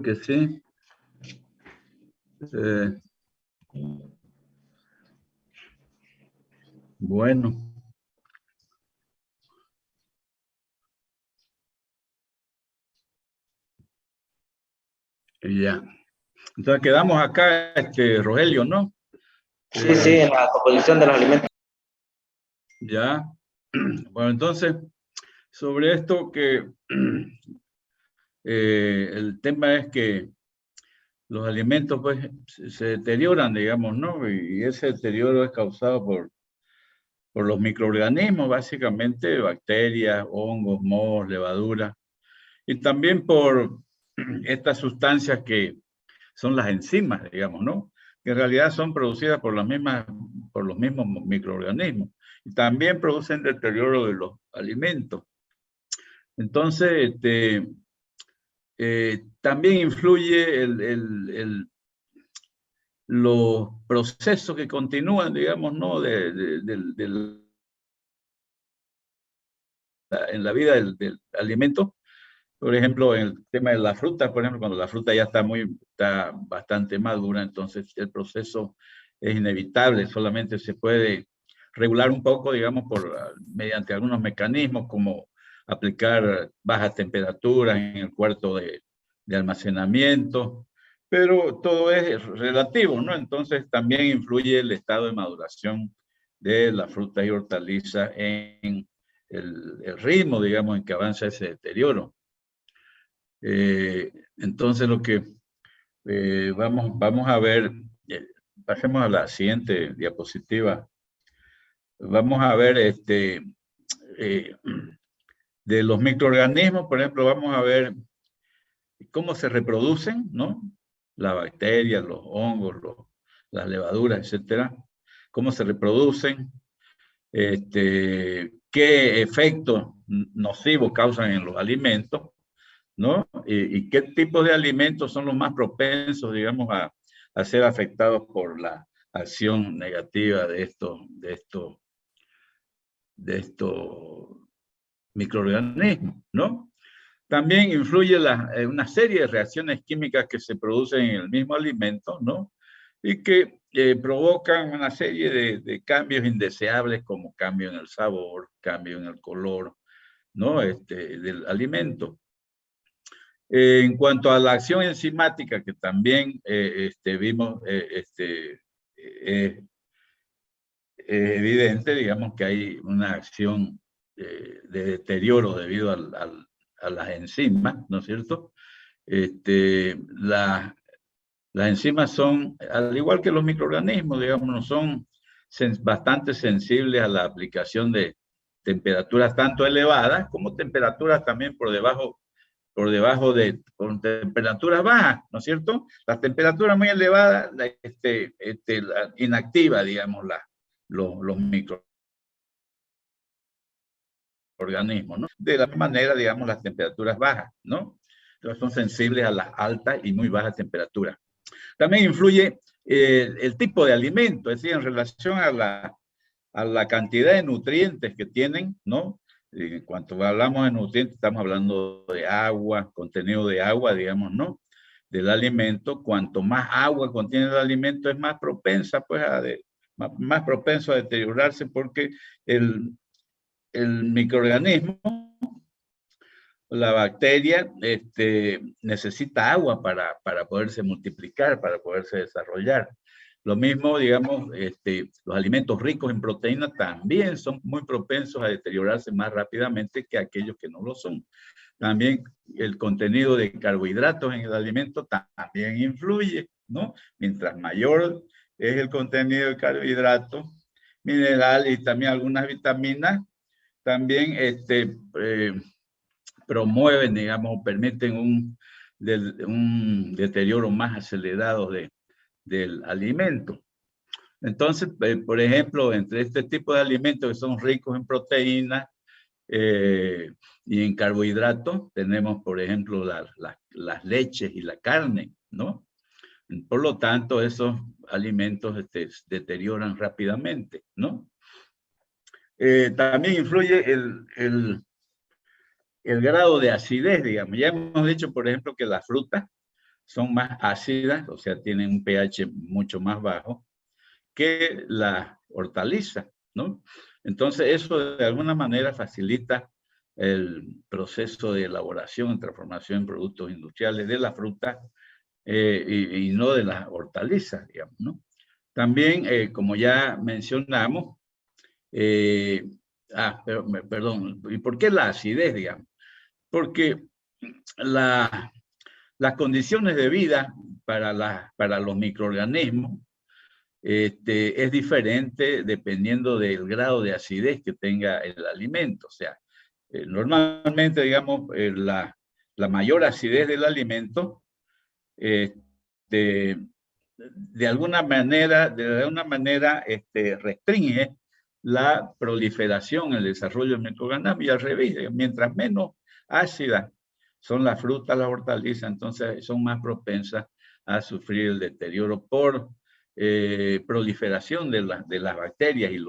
que sí. Bueno. Ya. Entonces quedamos acá, Rogelio, ¿no? Sí, sí, en la composición de los alimentos. Ya. Bueno, entonces, sobre esto que el tema es que los alimentos pues se deterioran, digamos, ¿no? Y ese deterioro es causado por los microorganismos, básicamente bacterias, hongos, mohos, levaduras, y también por estas sustancias que son las enzimas, digamos, ¿no? Que en realidad son producidas por los mismos microorganismos. Y también producen deterioro de los alimentos. Entonces, también influye los procesos que continúan, digamos, ¿no? En la vida del alimento. Por ejemplo, en el tema de la fruta, por ejemplo, cuando la fruta ya está bastante madura, entonces el proceso es inevitable, solamente se puede regular un poco, digamos, mediante algunos mecanismos como aplicar bajas temperaturas en el cuarto de almacenamiento, pero todo es relativo, ¿no? Entonces también influye el estado de maduración de la fruta y hortaliza en el ritmo, digamos, en que avanza ese deterioro. Entonces lo que vamos a ver, pasemos a la siguiente diapositiva. Vamos a ver de los microorganismos, por ejemplo, vamos a ver cómo se reproducen, ¿no? Las bacterias, los hongos, las levaduras, etcétera. Cómo se reproducen, qué efectos nocivos causan en los alimentos, ¿no? Y qué tipos de alimentos son los más propensos, digamos, a ser afectados por la acción negativa de estos microorganismos, ¿no? También influye una serie de reacciones químicas que se producen en el mismo alimento, ¿no? Y que provocan una serie de cambios indeseables como cambio en el sabor, cambio en el color, ¿no? Del alimento. En cuanto a la acción enzimática, que también vimos, es evidente, digamos, que hay una acción de deterioro debido a las enzimas, ¿no es cierto? Las enzimas son, al igual que los microorganismos, digamos, no son bastante sensibles a la aplicación de temperaturas tanto elevadas como temperaturas también por debajo con temperaturas bajas, ¿no es cierto? Las temperaturas muy elevadas la inactiva, digamos, los microorganismos, ¿no? De la manera, digamos, las temperaturas bajas, ¿no? Entonces son sensibles a las altas y muy bajas temperaturas. También influye el tipo de alimento, es decir, en relación a la cantidad de nutrientes que tienen, ¿no? En cuanto hablamos de nutrientes, estamos hablando de agua, contenido de agua, digamos, ¿no? Del alimento. Cuanto más agua contiene el alimento, es más propensa, pues, más propenso a deteriorarse porque el microorganismo, la bacteria, necesita agua para poderse multiplicar, para poderse desarrollar. Lo mismo, digamos, los alimentos ricos en proteína también son muy propensos a deteriorarse más rápidamente que aquellos que no lo son. También el contenido de carbohidratos en el alimento también influye, ¿no? Mientras mayor es el contenido de carbohidratos, mineral y también algunas vitaminas, también promueven, digamos, permiten un deterioro más acelerado del alimento. Entonces, por ejemplo, entre este tipo de alimentos que son ricos en proteínas y en carbohidratos, tenemos, por ejemplo, las leches y la carne, ¿no? Por lo tanto, esos alimentos deterioran rápidamente, ¿no? También influye el grado de acidez, digamos. Ya hemos dicho, por ejemplo, que las frutas son más ácidas, o sea, tienen un pH mucho más bajo que la hortaliza, ¿no? Entonces, eso de alguna manera facilita el proceso de elaboración y transformación en productos industriales de la fruta y no de las hortalizas, digamos, ¿no? También, como ya mencionamos, perdón, ¿y por qué la acidez, digamos? Porque las condiciones de vida para los microorganismos es diferente dependiendo del grado de acidez que tenga el alimento. O sea, normalmente, digamos, la mayor acidez del alimento este, de alguna manera restringe la proliferación, el desarrollo del microorganismo y al revés, mientras menos ácidas son las frutas, las hortalizas, entonces son más propensas a sufrir el deterioro por proliferación de las bacterias y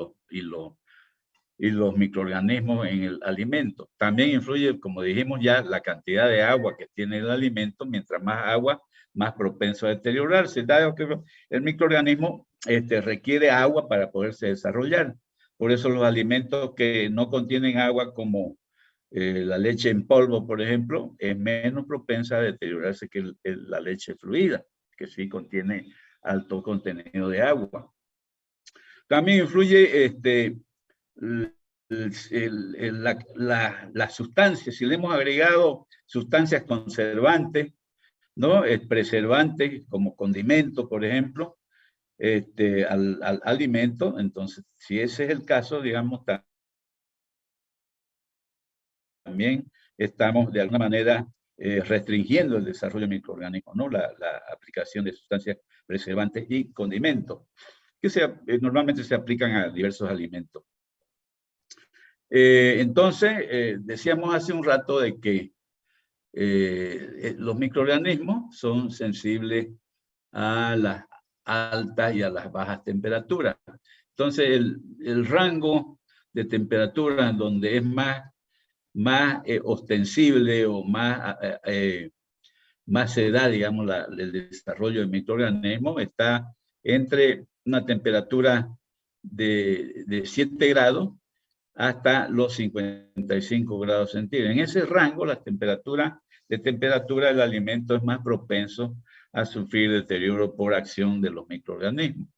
los microorganismos en el alimento. También influye, como dijimos ya, la cantidad de agua que tiene el alimento. Mientras más agua, más propenso a deteriorarse. Dado que el microorganismo requiere agua para poderse desarrollar. Por eso los alimentos que no contienen agua, como la leche en polvo, por ejemplo, es menos propensa a deteriorarse que la leche fluida, que sí contiene alto contenido de agua. También influye las sustancias. Si le hemos agregado sustancias conservantes, ¿no? Preservantes, como condimentos, por ejemplo, al alimento, entonces, si ese es el caso, digamos, también estamos de alguna manera restringiendo el desarrollo de microorganismos, ¿no? La aplicación de sustancias preservantes y condimentos, que normalmente se aplican a diversos alimentos. Entonces, decíamos hace un rato de que los microorganismos son sensibles a las altas y a las bajas temperaturas. Entonces, el rango de temperatura donde es más ostensible o más se da, digamos, el desarrollo del microorganismo, está entre una temperatura de 7 grados hasta los 55 grados centígrados. En ese rango, la temperatura del alimento es más propenso a sufrir deterioro por acción de los microorganismos.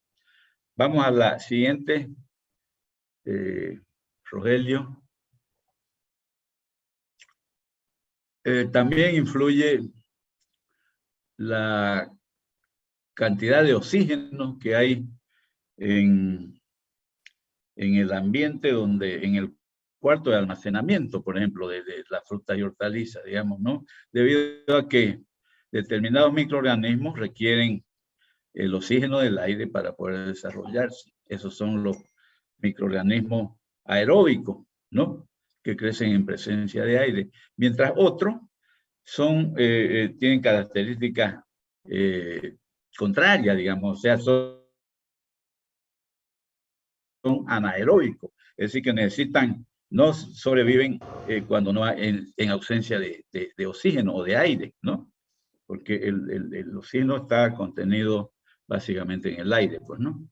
Vamos a la siguiente, Rogelio. También influye la cantidad de oxígeno que hay en el ambiente, en el cuarto de almacenamiento, por ejemplo, de las frutas y hortalizas, digamos, ¿no? Debido a que determinados microorganismos requieren el oxígeno del aire para poder desarrollarse. Esos son los microorganismos aeróbicos, ¿no? Que crecen en presencia de aire. Mientras otros tienen características contrarias, digamos, o sea, son anaeróbicos, es decir, que no sobreviven cuando no hay, en ausencia de oxígeno o de aire, ¿no? Porque el oxígeno está contenido básicamente en el aire, pues, ¿no?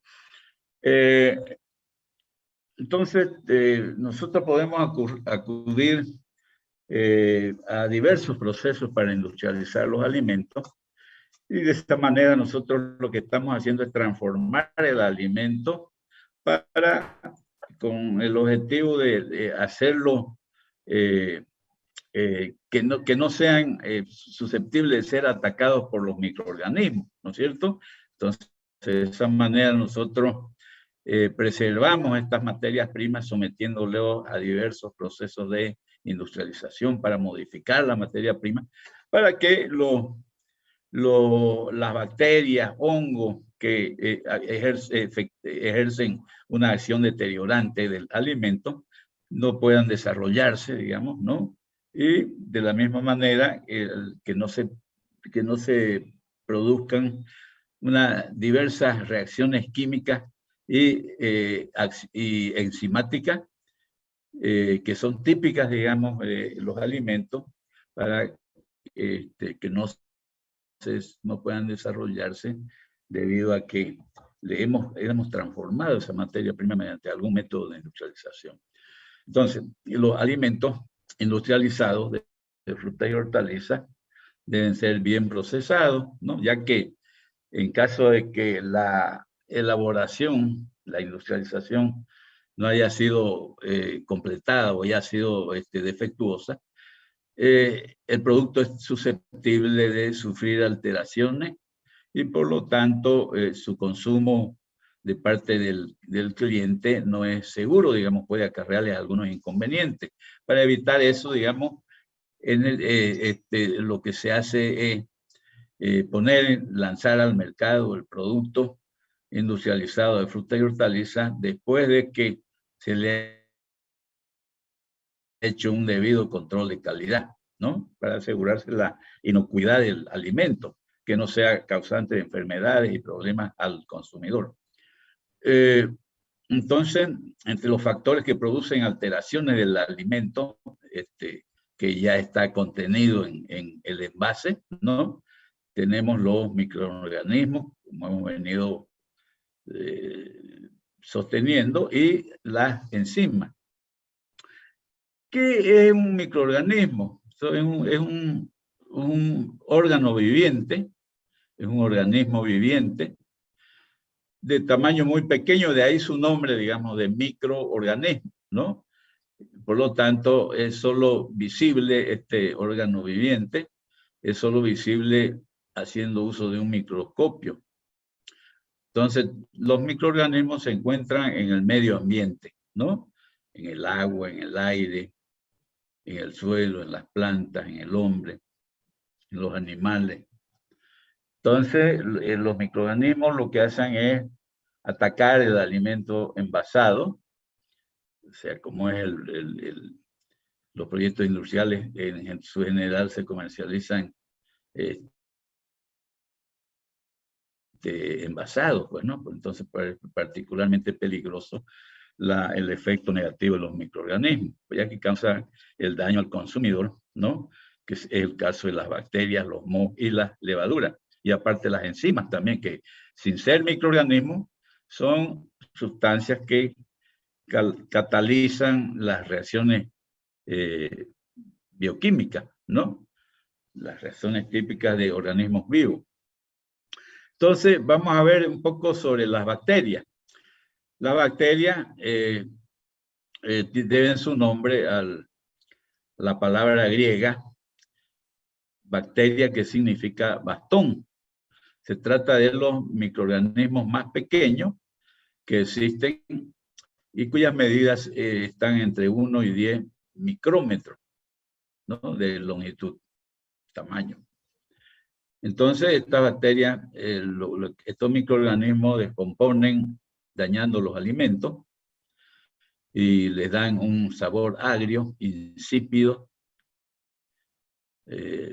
Entonces, nosotros podemos acudir a diversos procesos para industrializar los alimentos, y de esta manera nosotros lo que estamos haciendo es transformar el alimento con el objetivo de hacerlo que no sean susceptibles de ser atacados por los microorganismos, ¿no es cierto? Entonces, de esa manera nosotros preservamos estas materias primas sometiéndolos a diversos procesos de industrialización para modificar la materia prima, para que las bacterias, hongos que ejercen una acción deteriorante del alimento no puedan desarrollarse, digamos, ¿no? Y de la misma manera que no se produzcan diversas reacciones químicas y enzimáticas que son típicas, digamos, de los alimentos, para que no no puedan desarrollarse debido a que hemos transformado esa materia prima mediante algún método de industrialización. Entonces, los alimentos industrializados de fruta y hortalizas deben ser bien procesados, ¿no? Ya que en caso de que la elaboración, la industrialización no haya sido completada o haya sido defectuosa, el producto es susceptible de sufrir alteraciones y por lo tanto su consumo de parte del cliente no es seguro, digamos, puede acarrearle algunos inconvenientes. Para evitar eso, digamos, lo que se hace es lanzar al mercado el producto industrializado de fruta y hortalizas después de que se le ha hecho un debido control de calidad, ¿no? Para asegurarse la inocuidad del alimento, que no sea causante de enfermedades y problemas al consumidor. Entonces, entre los factores que producen alteraciones del alimento, que ya está contenido en el envase, ¿no? Tenemos los microorganismos, como hemos venido sosteniendo, y las enzimas. ¿Qué es un microorganismo? Es un órgano viviente, es un organismo viviente de tamaño muy pequeño, de ahí su nombre, digamos, de microorganismo, ¿no? Por lo tanto, es solo visible este órgano viviente, es solo visible haciendo uso de un microscopio. Entonces, los microorganismos se encuentran en el medio ambiente, ¿no? En el agua, en el aire, en el suelo, en las plantas, en el hombre, en los animales. Entonces, los microorganismos lo que hacen es atacar el alimento envasado, o sea, como es los proyectos industriales en su general se comercializan envasados, pues, ¿no? Entonces, particularmente peligroso el efecto negativo de los microorganismos, ya que causa el daño al consumidor, ¿no? Que es el caso de las bacterias, los mohos y las levaduras. Y aparte las enzimas también, que sin ser microorganismos, son sustancias que catalizan las reacciones bioquímicas, ¿no? Las reacciones típicas de organismos vivos. Entonces, vamos a ver un poco sobre las bacterias. Las bacterias deben su nombre a la palabra griega, bacteria, que significa bastón. Se trata de los microorganismos más pequeños que existen y cuyas medidas están entre 1 y 10 micrómetros, ¿no? De longitud, tamaño. Entonces, estas bacterias, estos microorganismos descomponen dañando los alimentos y les dan un sabor agrio, insípido,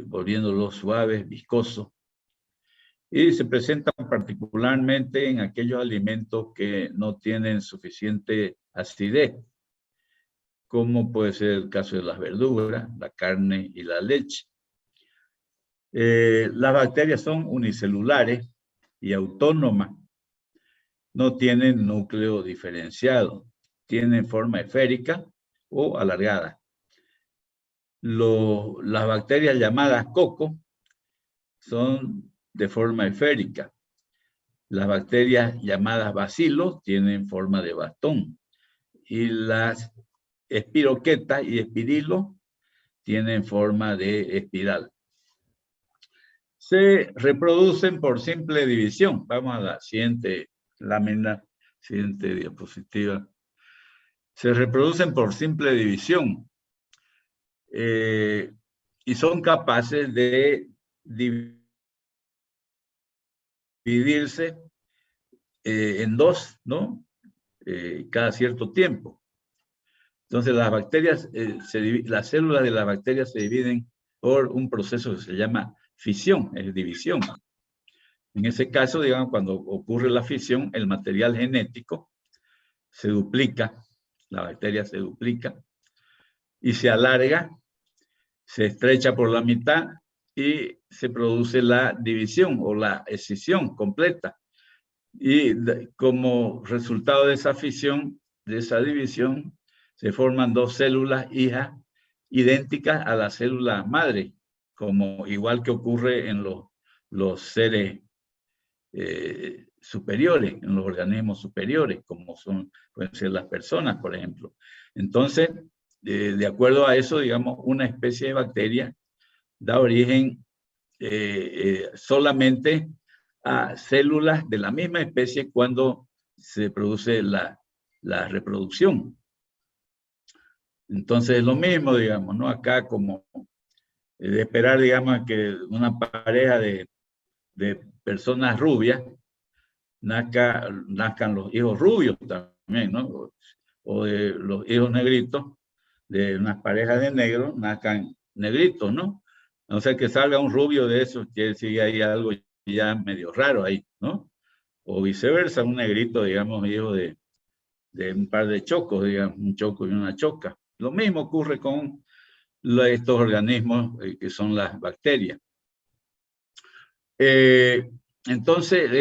volviéndolos suaves, viscosos. Y se presentan particularmente en aquellos alimentos que no tienen suficiente acidez, como puede ser el caso de las verduras, la carne y la leche. Las bacterias son unicelulares y autónomas. No tienen núcleo diferenciado. Tienen forma esférica o alargada. Las bacterias llamadas coco son de forma esférica. Las bacterias llamadas bacilos tienen forma de bastón. Y las espiroquetas y espirilos tienen forma de espiral. Se reproducen por simple división. Vamos a la siguiente lámina, siguiente diapositiva. Se reproducen por simple división y son capaces de dividirse en dos, ¿no? Cada cierto tiempo. Entonces las bacterias, las células de las bacterias se dividen por un proceso que se llama fisión, es división. En ese caso, digamos, cuando ocurre la fisión, el material genético se duplica, la bacteria se duplica y se alarga, se estrecha por la mitad y se produce la división o la escisión completa. Y como resultado de esa fisión, de esa división, se forman dos células hijas idénticas a la célula madre, como igual que ocurre en los seres superiores, en los organismos superiores, como pueden ser las personas, por ejemplo. Entonces, de acuerdo a eso, digamos, una especie de bacteria da origen solamente a células de la misma especie cuando se produce la reproducción. Entonces es lo mismo, digamos, ¿no? Acá como de esperar, digamos, que una pareja de personas rubias nazcan los hijos rubios también, ¿no? O de los hijos negritos, de unas parejas de negros, nazcan negritos, ¿no? O sea, que salga un rubio de esos, quiere decir que hay algo ya medio raro ahí, ¿no? O viceversa, un negrito, digamos, hijo de un par de chocos, digamos, un choco y una choca. Lo mismo ocurre con estos organismos que son las bacterias. Entonces,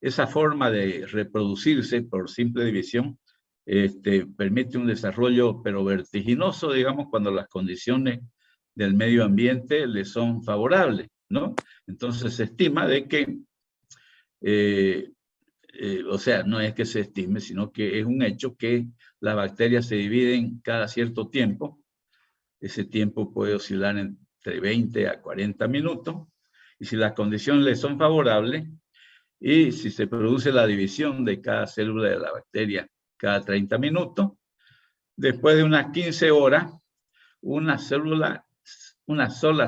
esa forma de reproducirse por simple división permite un desarrollo, pero vertiginoso, digamos, cuando las condiciones del medio ambiente le son favorables, ¿no? Entonces se estima de que, o sea, no es que se estime, sino que es un hecho que las bacterias se dividen cada cierto tiempo. Ese tiempo puede oscilar entre 20 a 40 minutos, y si las condiciones le son favorables, y si se produce la división de cada célula de la bacteria cada 30 minutos, después de unas 15 horas, una sola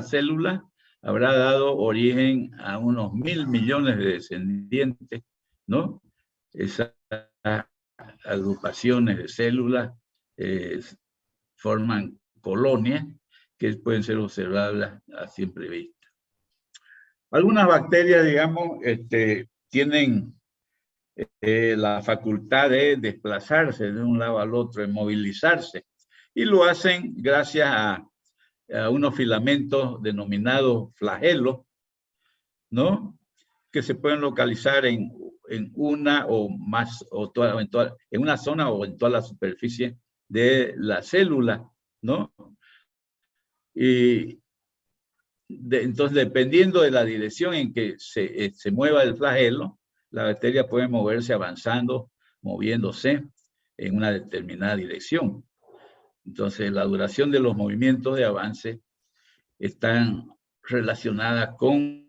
célula habrá dado origen a unos 1.000 millones de descendientes, ¿no? Esas agrupaciones de células forman colonias que pueden ser observables a simple vista. Algunas bacterias, digamos, tienen la facultad de desplazarse de un lado al otro, de movilizarse, y lo hacen gracias a unos filamentos denominados flagelos, ¿no? Que se pueden localizar en una o más, en una zona o en toda la superficie de la célula, ¿no? Y entonces, dependiendo de la dirección en que se mueva el flagelo, la bacteria puede moverse avanzando, moviéndose en una determinada dirección. Entonces, la duración de los movimientos de avance están relacionadas con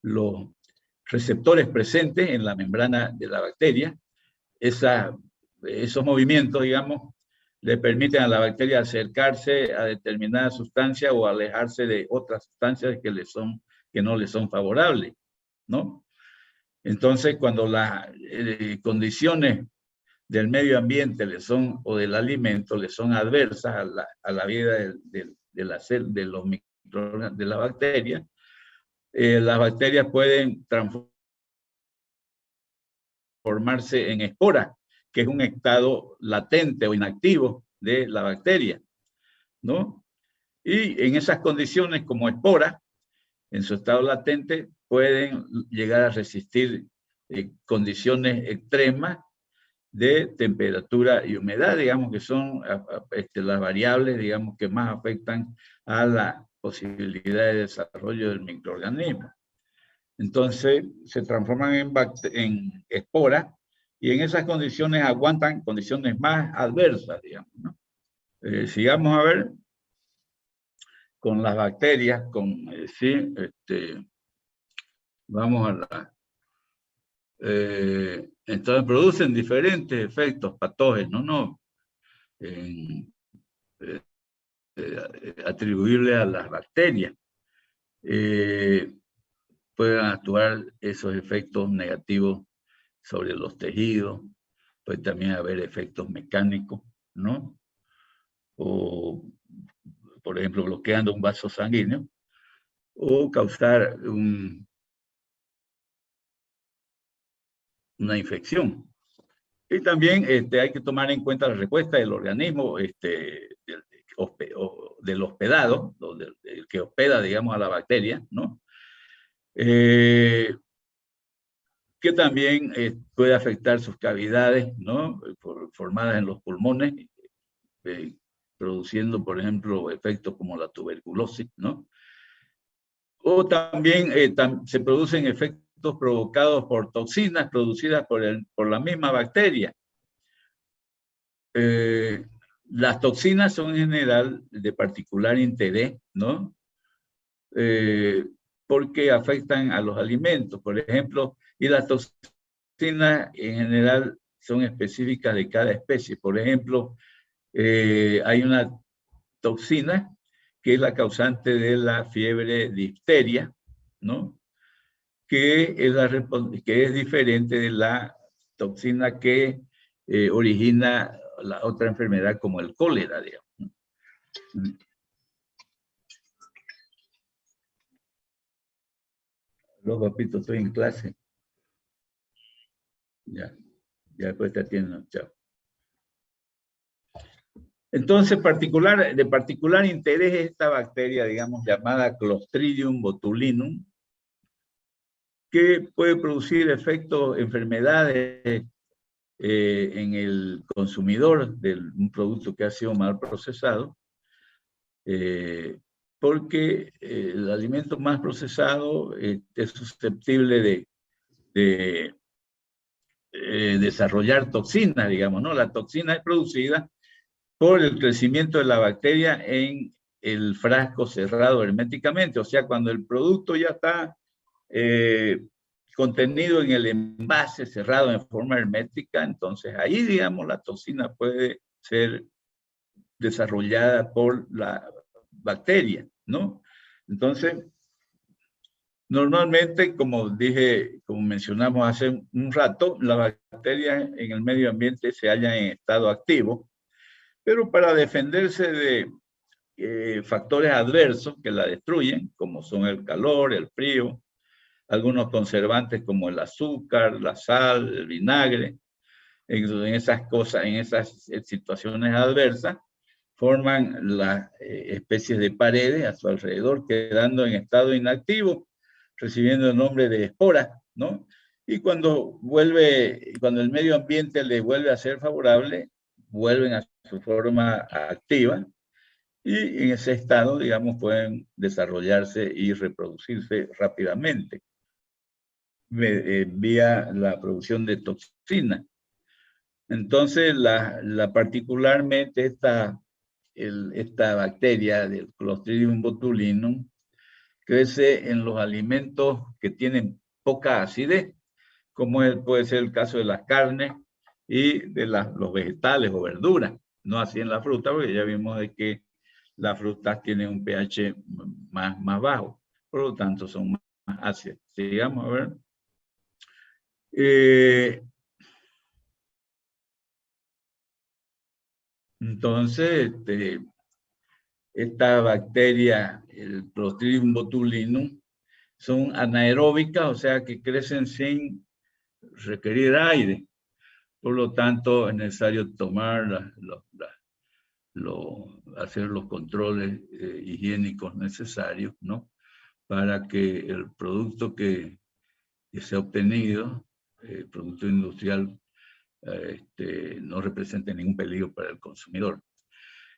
los receptores presentes en la membrana de la bacteria. Esos movimientos, digamos, le permiten a la bacteria acercarse a determinada sustancia o alejarse de otras sustancias que no le son favorables, ¿no? Entonces, cuando las condiciones del medio ambiente o del alimento le son adversas a la vida de los microorganismos, de la bacteria, las bacterias pueden transformarse en esporas, que es un estado latente o inactivo de la bacteria, ¿no? Y en esas condiciones, como esporas, en su estado latente, pueden llegar a resistir condiciones extremas de temperatura y humedad, digamos, que son las variables, digamos, que más afectan a la posibilidad de desarrollo del microorganismo. Entonces, se transforman en esporas, y en esas condiciones aguantan condiciones más adversas, digamos, ¿no? Sigamos a ver con las bacterias, sí, vamos a la... entonces producen diferentes efectos patógenos, ¿no? Atribuibles a las bacterias. Pueden actuar esos efectos negativos sobre los tejidos, puede también haber efectos mecánicos, ¿no? O, por ejemplo, bloqueando un vaso sanguíneo, o causar una infección. Y también hay que tomar en cuenta la respuesta del organismo del hospedado, del que hospeda, digamos, a la bacteria, ¿no? Que también puede afectar sus cavidades, ¿no? Formadas en los pulmones, produciendo, por ejemplo, efectos como la tuberculosis, ¿no? O también se producen efectos provocados por toxinas producidas por la misma bacteria. Las toxinas son en general de particular interés, ¿no? Porque afectan a los alimentos, por ejemplo, y las toxinas en general son específicas de cada especie. Por ejemplo, hay una toxina que es la causante de la fiebre difteria, ¿no? Que es diferente de la toxina que origina la otra enfermedad como el cólera, digamos. Los papitos, estoy en clase. Ya después te atiendo, chao. Entonces, de particular interés es esta bacteria, digamos, llamada Clostridium botulinum, que puede producir efectos, enfermedades en el consumidor de un producto que ha sido mal procesado, porque el alimento más procesado es susceptible de desarrollar toxinas, digamos, ¿no? La toxina es producida por el crecimiento de la bacteria en el frasco cerrado herméticamente, o sea, cuando el producto ya está contenido en el envase cerrado en forma hermética, entonces ahí, digamos, la toxina puede ser desarrollada por la bacteria, ¿no? Entonces, normalmente, como dije, como mencionamos hace un rato, las bacterias en el medio ambiente se hallan en estado activo, pero para defenderse de factores adversos que la destruyen, como son el calor, el frío, algunos conservantes como el azúcar, la sal, el vinagre, en esas cosas, en esas situaciones adversas, forman las especies de paredes a su alrededor, quedando en estado inactivo, recibiendo el nombre de esporas, ¿no? Y cuando el medio ambiente le vuelve a ser favorable, vuelven a su forma activa y en ese estado, digamos, pueden desarrollarse y reproducirse rápidamente vía la producción de toxinas. Entonces, particularmente esta bacteria del Clostridium botulinum crece en los alimentos que tienen poca acidez, como puede ser el caso de las carnes y de los vegetales o verduras, no así en la fruta, porque ya vimos de que las frutas tienen un pH más bajo, por lo tanto son más ácidas. Sigamos a ver. Entonces, esta bacteria, el Clostridium botulinum, son anaeróbicas, o sea que crecen sin requerir aire. Por lo tanto, es necesario tomar hacer los controles higiénicos necesarios, ¿no? Para que el producto que se ha obtenido, el producto industrial, no represente ningún peligro para el consumidor.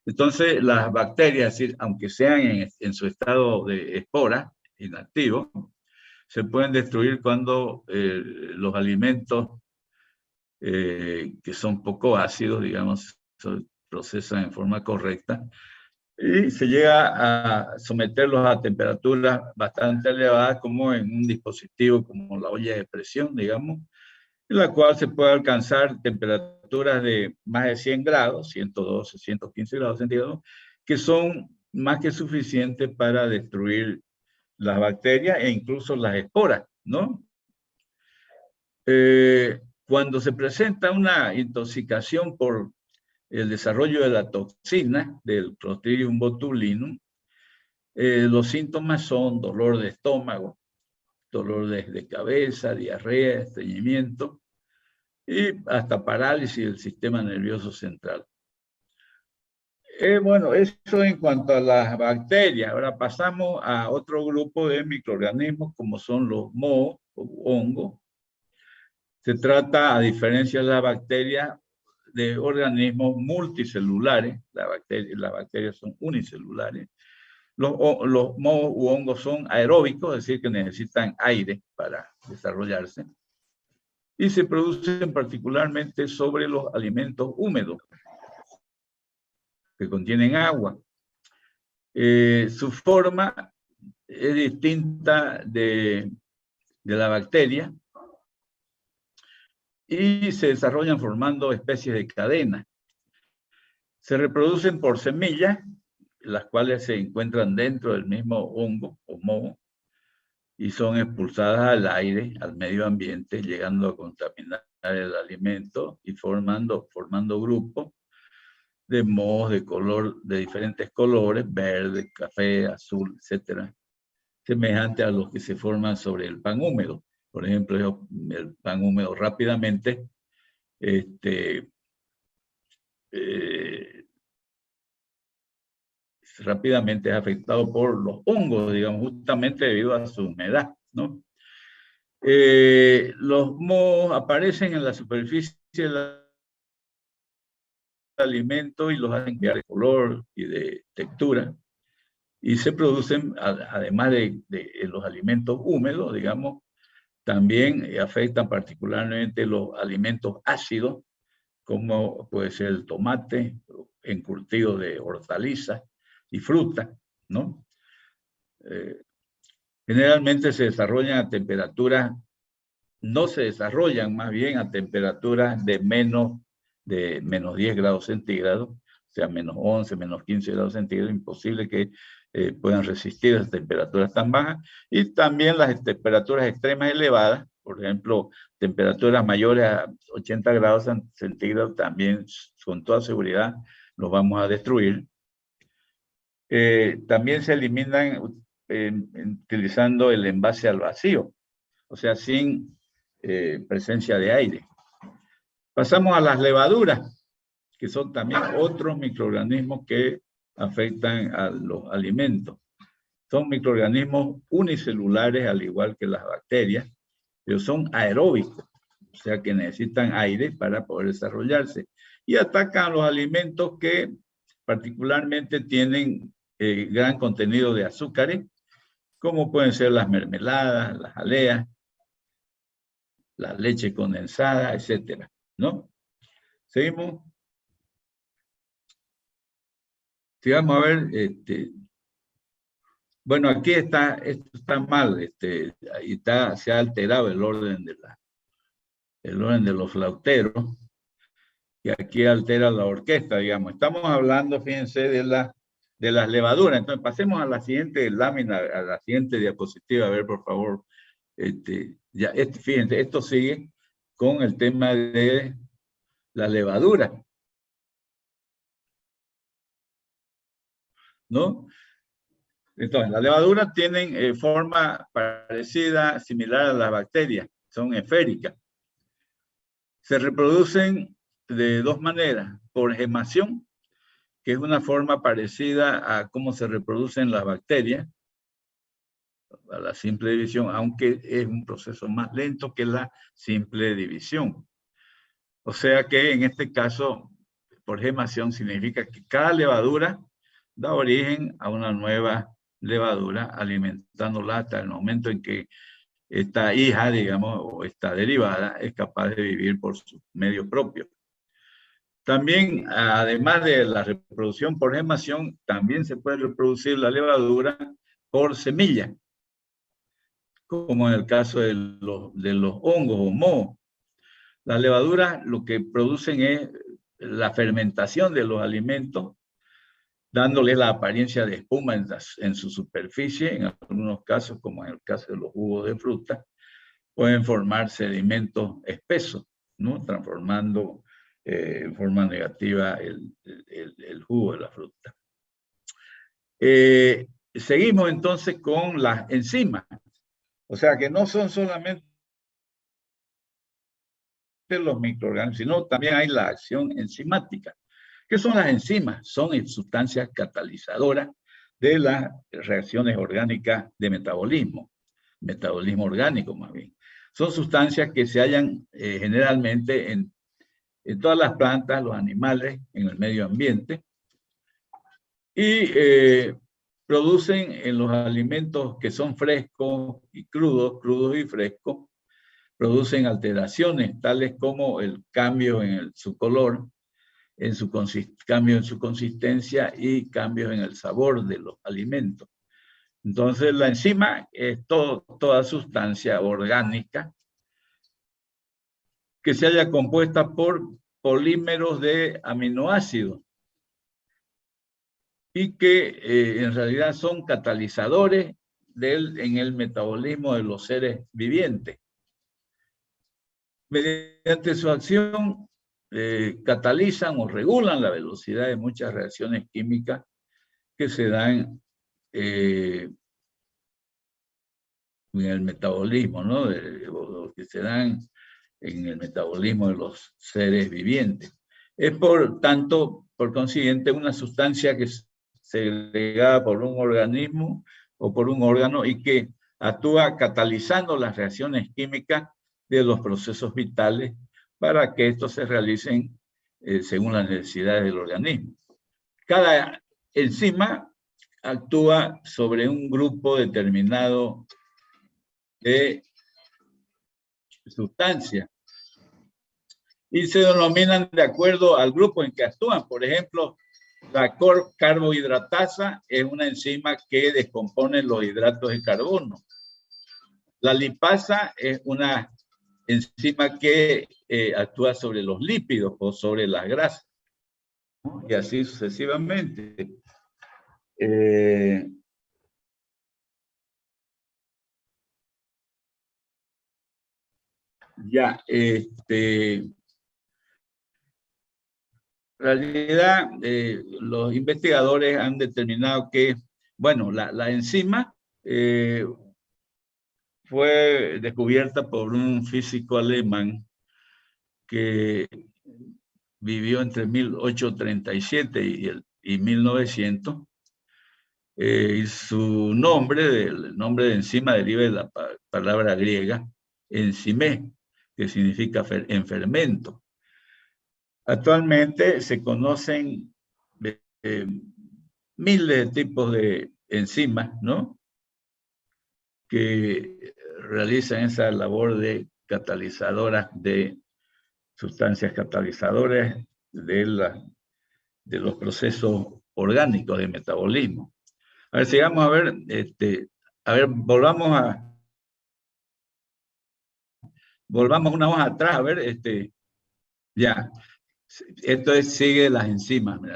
Entonces, las bacterias, es decir, aunque sean en su estado de espora, inactivo, se pueden destruir cuando los alimentos que son poco ácidos, digamos, se procesan en forma correcta y se llega a someterlos a temperaturas bastante elevadas, como en un dispositivo como la olla de presión, digamos, en la cual se puede alcanzar temperaturas de más de 100 grados, 112, 115 grados centígrados, que son más que suficientes para destruir las bacterias e incluso las esporas, ¿no? Cuando se presenta una intoxicación por el desarrollo de la toxina del Clostridium botulinum, los síntomas son dolor de estómago, dolor de cabeza, diarrea, estreñimiento y hasta parálisis del sistema nervioso central. Bueno, eso en cuanto a las bacterias. Ahora pasamos a otro grupo de microorganismos como son los mohos o hongos. Se trata, a diferencia de la bacteria, de organismos multicelulares. Las bacterias son unicelulares. Los mohos u hongos son aeróbicos, es decir, que necesitan aire para desarrollarse. Y se producen particularmente sobre los alimentos húmedos, que contienen agua. Su forma es distinta de la bacteria y se desarrollan formando especies de cadena. Se reproducen por semillas, las cuales se encuentran dentro del mismo hongo o moho y son expulsadas al aire, al medio ambiente, llegando a contaminar el alimento y formando grupos de mohos de diferentes colores, verde, café, azul, etcétera, semejante a los que se forman sobre el pan húmedo. Por ejemplo, el pan húmedo rápidamente es afectado por los hongos, digamos, justamente debido a su humedad, ¿no? Los mohos aparecen en la superficie del alimento y los hacen cambiar de color y de textura. Y se producen, además de los alimentos húmedos, digamos, también afectan particularmente los alimentos ácidos, como puede ser el tomate, encurtido de hortalizas y fruta, ¿no? Generalmente se desarrollan a temperaturas, no se desarrollan más bien a temperaturas de menos 10 grados centígrados, o sea, menos 11, menos 15 grados centígrados, imposible que puedan resistir esas temperaturas tan bajas. Y también las temperaturas extremas elevadas, por ejemplo, temperaturas mayores a 80 grados centígrados, también con toda seguridad los vamos a destruir. También se eliminan utilizando el envase al vacío, o sea, sin presencia de aire. Pasamos a las levaduras, que son también otros microorganismos que afectan a los alimentos. Son microorganismos unicelulares, al igual que las bacterias, pero son aeróbicos, o sea que necesitan aire para poder desarrollarse. Y atacan a los alimentos que particularmente tienen gran contenido de azúcares, como pueden ser las mermeladas, las jaleas, la leche condensada, etcétera, ¿no? Seguimos. Si vamos a ver, bueno, aquí está, esto está mal, ahí se ha alterado el orden de los flauteros, y aquí altera la orquesta, digamos. Estamos hablando, fíjense, de las levaduras. Entonces, pasemos a la siguiente lámina, a la siguiente diapositiva, a ver, por favor. Fíjense, esto sigue con el tema de la levadura, ¿no? Entonces, las levaduras tienen forma parecida, similar a las bacterias, son esféricas. Se reproducen de dos maneras, por gemación, que es una forma parecida a cómo se reproducen las bacterias, a la simple división, aunque es un proceso más lento que la simple división. O sea que en este caso, por gemación significa que cada levadura da origen a una nueva levadura, alimentándola hasta el momento en que esta hija, digamos, o esta derivada, es capaz de vivir por su medio propio. También, además de la reproducción por gemación, también se puede reproducir la levadura por semilla, como en el caso de los hongos o mohos. Las levaduras lo que producen es la fermentación de los alimentos, dándole la apariencia de espuma en su superficie. En algunos casos, como en el caso de los jugos de fruta, pueden formar sedimentos espesos, ¿no? Transformando en forma negativa el jugo de la fruta. Seguimos entonces con las enzimas. O sea que no son solamente los microorganismos, sino también hay la acción enzimática. ¿Qué son las enzimas? Son sustancias catalizadoras de las reacciones orgánicas de metabolismo orgánico más bien. Son sustancias que se hallan generalmente en todas las plantas, los animales, en el medio ambiente, y producen en los alimentos que son frescos y crudos y frescos, producen alteraciones tales como el cambio en su color, cambio en su consistencia y cambios en el sabor de los alimentos. Entonces, la enzima es toda sustancia orgánica que se haya compuesta por polímeros de aminoácidos y que en realidad son catalizadores en el metabolismo de los seres vivientes. Mediante su acción, catalizan o regulan la velocidad de muchas reacciones químicas que se dan en el metabolismo, ¿no? Que se dan en el metabolismo de los seres vivientes. Es por consiguiente, una sustancia que es segregada por un organismo o por un órgano y que actúa catalizando las reacciones químicas de los procesos vitales para que estos se realicen según las necesidades del organismo. Cada enzima actúa sobre un grupo determinado de sustancias y se denominan de acuerdo al grupo en que actúan. Por ejemplo, la carbohidratasa es una enzima que descompone los hidratos de carbono. La lipasa es una enzima que actúa sobre los lípidos o sobre las grasas, ¿no? Y así sucesivamente. En realidad, los investigadores han determinado que, bueno, la enzima fue descubierta por un físico alemán que vivió entre 1837 y 1900. Y su nombre, el nombre de enzima deriva de la palabra griega enzimé, que significa en fermento. Actualmente se conocen miles de tipos de enzimas, ¿no? Que realizan esa labor de catalizadoras, de sustancias catalizadoras de los procesos orgánicos de metabolismo. A ver, sigamos a ver, volvamos una hoja atrás, a ver, ya. Esto sigue las enzimas, ¿no?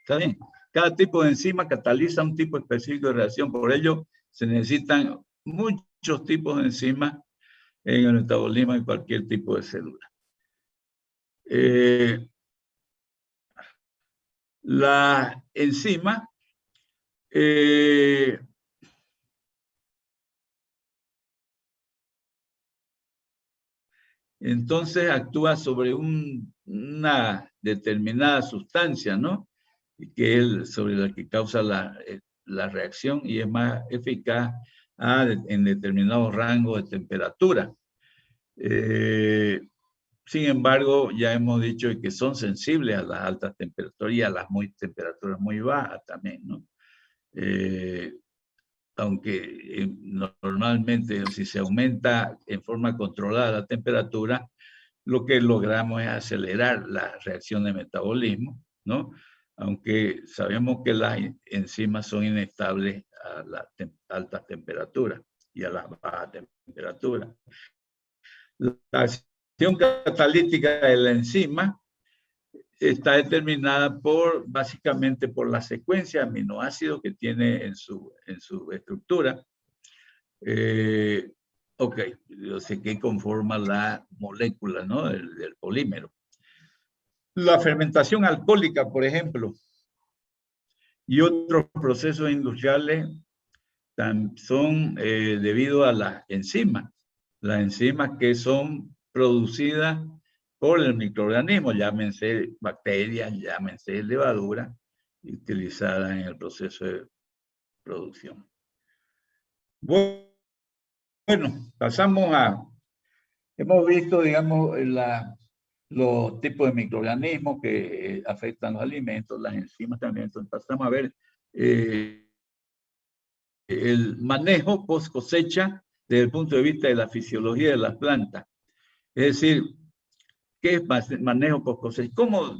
¿Está bien? Cada tipo de enzima cataliza un tipo específico de reacción, por ello se necesitan muchos tipos de enzimas en el metabolismo de cualquier tipo de célula. La enzima entonces actúa sobre una determinada sustancia, ¿no? Que es sobre la que causa la reacción y es más eficaz en determinados rangos de temperatura. Sin embargo, ya hemos dicho que son sensibles a las altas temperaturas y a las temperaturas muy bajas también, ¿no? Aunque normalmente si se aumenta en forma controlada la temperatura, lo que logramos es acelerar la reacción de metabolismo, ¿no? Aunque sabemos que las enzimas son inestables a las altas temperaturas y a las bajas temperaturas. La acción catalítica de la enzima está determinada básicamente por la secuencia de aminoácidos que tiene en su estructura. Ok, yo sé que conforma la molécula, ¿no? del polímero. La fermentación alcohólica, por ejemplo, y otros procesos industriales son debido a las enzimas que son producidas por el microorganismo, llámense bacterias, llámense levadura, utilizada en el proceso de producción. Bueno, pasamos a, hemos visto, digamos, los tipos de microorganismos que afectan los alimentos, las enzimas también. Entonces pasamos a ver el manejo post cosecha desde el punto de vista de la fisiología de las plantas. Es decir, ¿qué es manejo post cosecha? ¿Cómo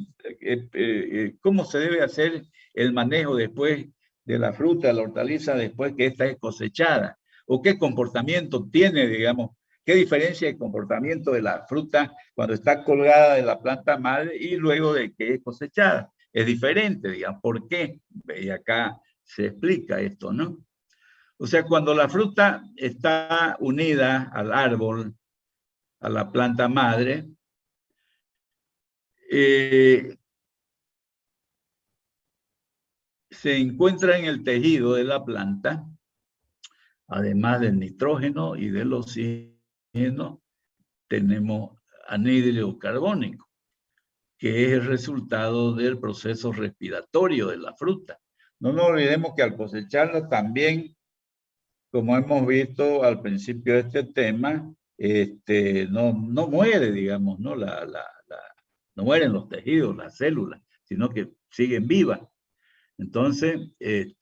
se debe hacer el manejo después de la fruta, de la hortaliza, después que esta es cosechada? ¿O qué comportamiento tiene, digamos, qué diferencia de comportamiento de la fruta cuando está colgada de la planta madre y luego de que es cosechada? Es diferente, digamos, ¿por qué? Y acá se explica esto, ¿no? O sea, cuando la fruta está unida al árbol, a la planta madre, se encuentra en el tejido de la planta, además del nitrógeno y del oxígeno, tenemos anhídrido carbónico, que es el resultado del proceso respiratorio de la fruta. No nos olvidemos que al cosecharla también, como hemos visto al principio de este tema, no muere, digamos, no mueren los tejidos, las células, sino que siguen vivas. Entonces, y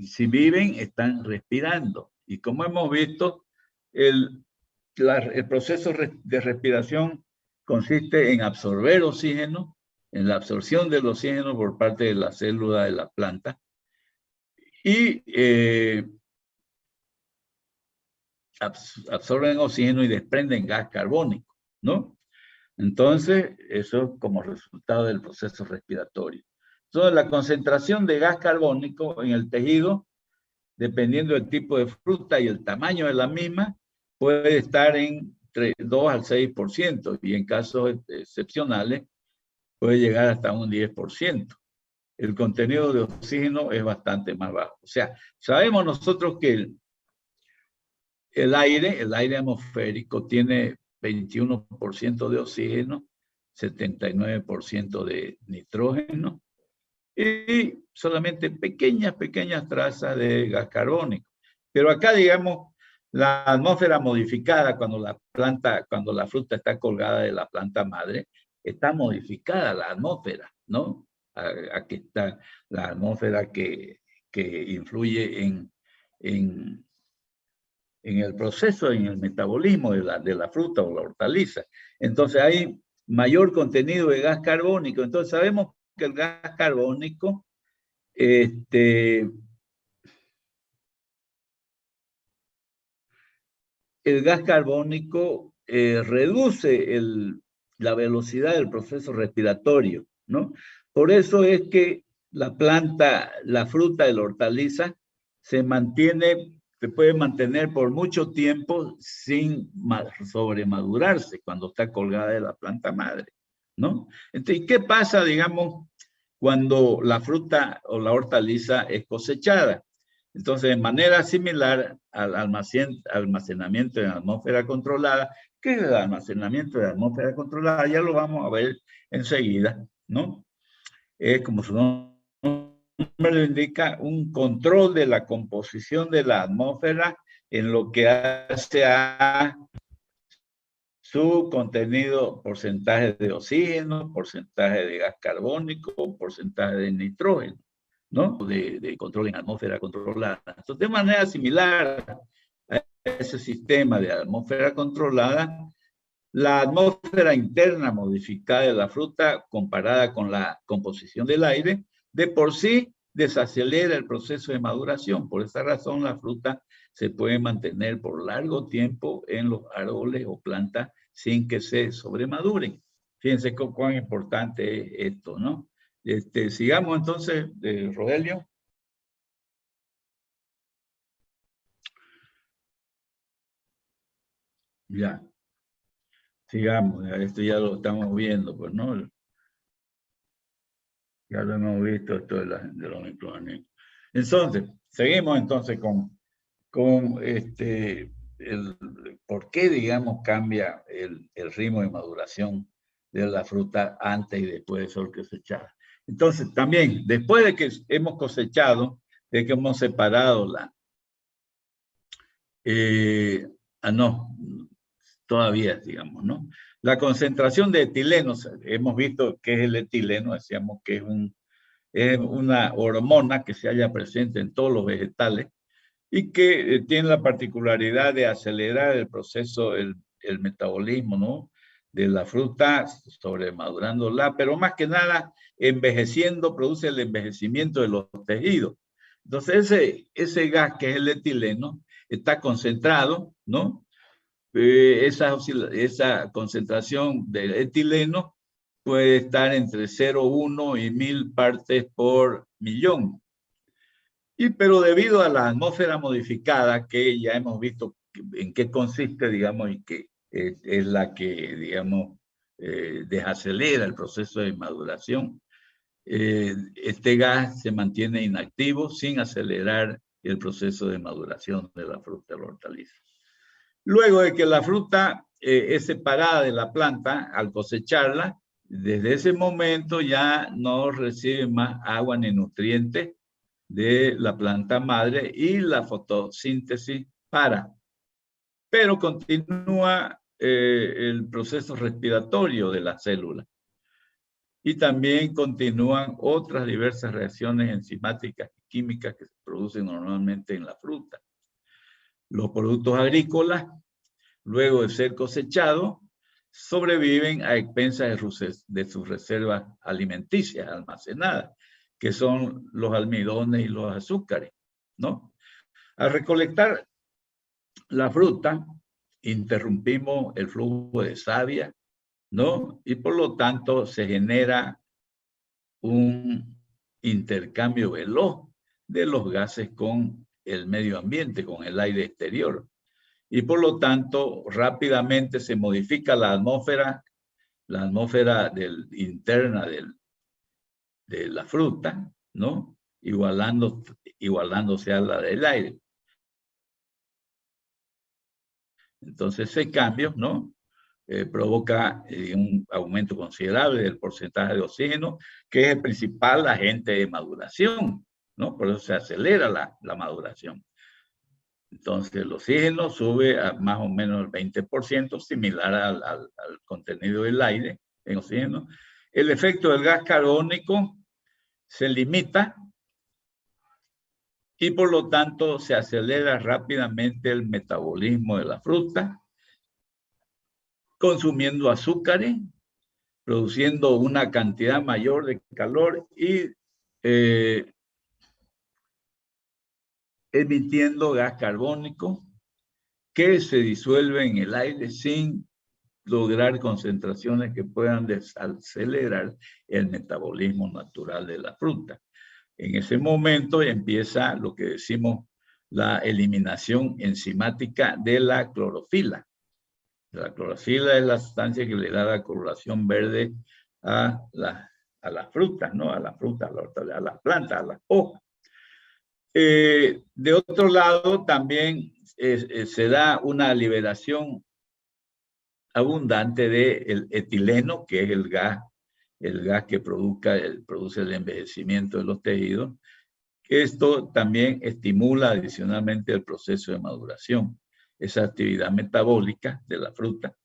si viven, están respirando. Y como hemos visto, el proceso de respiración consiste en absorber oxígeno, en la absorción del oxígeno por parte de la célula de la planta, y absorben oxígeno y desprenden gas carbónico, ¿no? Entonces, eso como resultado del proceso respiratorio. Entonces, la concentración de gas carbónico en el tejido, dependiendo del tipo de fruta y el tamaño de la misma, puede estar entre 2 al 6%, y en casos excepcionales puede llegar hasta un 10%. El contenido de oxígeno es bastante más bajo. O sea, sabemos nosotros que el aire atmosférico tiene 21% de oxígeno, 79% de nitrógeno y solamente pequeñas trazas de gas carbónico. Pero acá, digamos, la atmósfera modificada cuando la fruta está colgada de la planta madre, está modificada la atmósfera, ¿no? Aquí está la atmósfera que influye en el proceso, en el metabolismo de la fruta o la hortaliza. Entonces hay mayor contenido de gas carbónico. Entonces sabemos que el gas carbónico reduce la velocidad del proceso respiratorio, ¿no? Por eso es que la planta, la fruta de la hortaliza se puede mantener por mucho tiempo sin sobremadurarse cuando está colgada de la planta madre, ¿no? Entonces, ¿qué pasa, digamos, cuando la fruta o la hortaliza es cosechada? Entonces, de manera similar al almacenamiento en atmósfera controlada, ¿qué es el almacenamiento de atmósfera controlada? Ya lo vamos a ver enseguida, ¿no? Es como su nombre lo indica, un control de la composición de la atmósfera en lo que hace a su contenido, porcentaje de oxígeno, porcentaje de gas carbónico, porcentaje de nitrógeno, ¿no? De control en atmósfera controlada. Entonces, de manera similar a ese sistema de atmósfera controlada, la atmósfera interna modificada de la fruta comparada con la composición del aire, de por sí desacelera el proceso de maduración. Por esta razón, la fruta se puede mantener por largo tiempo en los árboles o plantas sin que se sobremaduren. Fíjense cuán importante es esto, ¿no? Sigamos entonces, Rogelio. Ya. Sigamos, esto ya lo estamos viendo, pues, ¿no? Ya lo hemos visto, esto de los microorganismos. Entonces, seguimos entonces con por qué, digamos, cambia el ritmo de maduración de la fruta antes y después de ser cosechada. Entonces, también, después de que hemos cosechado, de que hemos separado no, todavía, digamos, ¿no? La concentración de etileno, hemos visto que es el etileno, decíamos que es una hormona que se halla presente en todos los vegetales y que tiene la particularidad de acelerar el proceso, el metabolismo, ¿no? De la fruta, sobremadurándola, pero más que nada, envejeciendo, produce el envejecimiento de los tejidos. Entonces, ese gas que es el etileno está concentrado, ¿no? Esa concentración de etileno puede estar entre 0,1 y 1000 partes por millón. Pero debido a la atmósfera modificada, que ya hemos visto en qué consiste, digamos, y que es la que, digamos, desacelera el proceso de maduración, este gas se mantiene inactivo sin acelerar el proceso de maduración de la fruta o la hortaliza. Luego de que la fruta es separada de la planta, al cosecharla, desde ese momento ya no recibe más agua ni nutrientes de la planta madre y la fotosíntesis para. Pero continúa el proceso respiratorio de la célula. Y también continúan otras diversas reacciones enzimáticas y químicas que se producen normalmente en la fruta. Los productos agrícolas, luego de ser cosechados, sobreviven a expensas de sus reservas alimenticias almacenadas, que son los almidones y los azúcares, ¿no? Al recolectar la fruta, interrumpimos el flujo de savia, ¿no? Y por lo tanto se genera un intercambio veloz de los gases con el medio ambiente, con el aire exterior. Y por lo tanto, rápidamente se modifica la atmósfera interna de la fruta, ¿no? Igualándose a la del aire. Entonces, ese cambio, ¿no? Provoca un aumento considerable del porcentaje de oxígeno, que es el principal agente de maduración, ¿no? Por eso se acelera la maduración. Entonces, el oxígeno sube a más o menos el 20%, similar al contenido del aire en oxígeno. El efecto del gas carbónico se limita y por lo tanto se acelera rápidamente el metabolismo de la fruta, consumiendo azúcares, produciendo una cantidad mayor de calor y emitiendo gas carbónico que se disuelve en el aire sin lograr concentraciones que puedan desacelerar el metabolismo natural de la fruta. En ese momento empieza lo que decimos la eliminación enzimática de la clorofila. La clorofila es la sustancia que le da la coloración verde a las frutas, ¿no? A la fruta, a las plantas, a las hojas. De otro lado, también se da una liberación abundante del etileno, que es el gas que produce el envejecimiento de los tejidos. Esto también estimula adicionalmente el proceso de maduración. Esa actividad metabólica de la fruta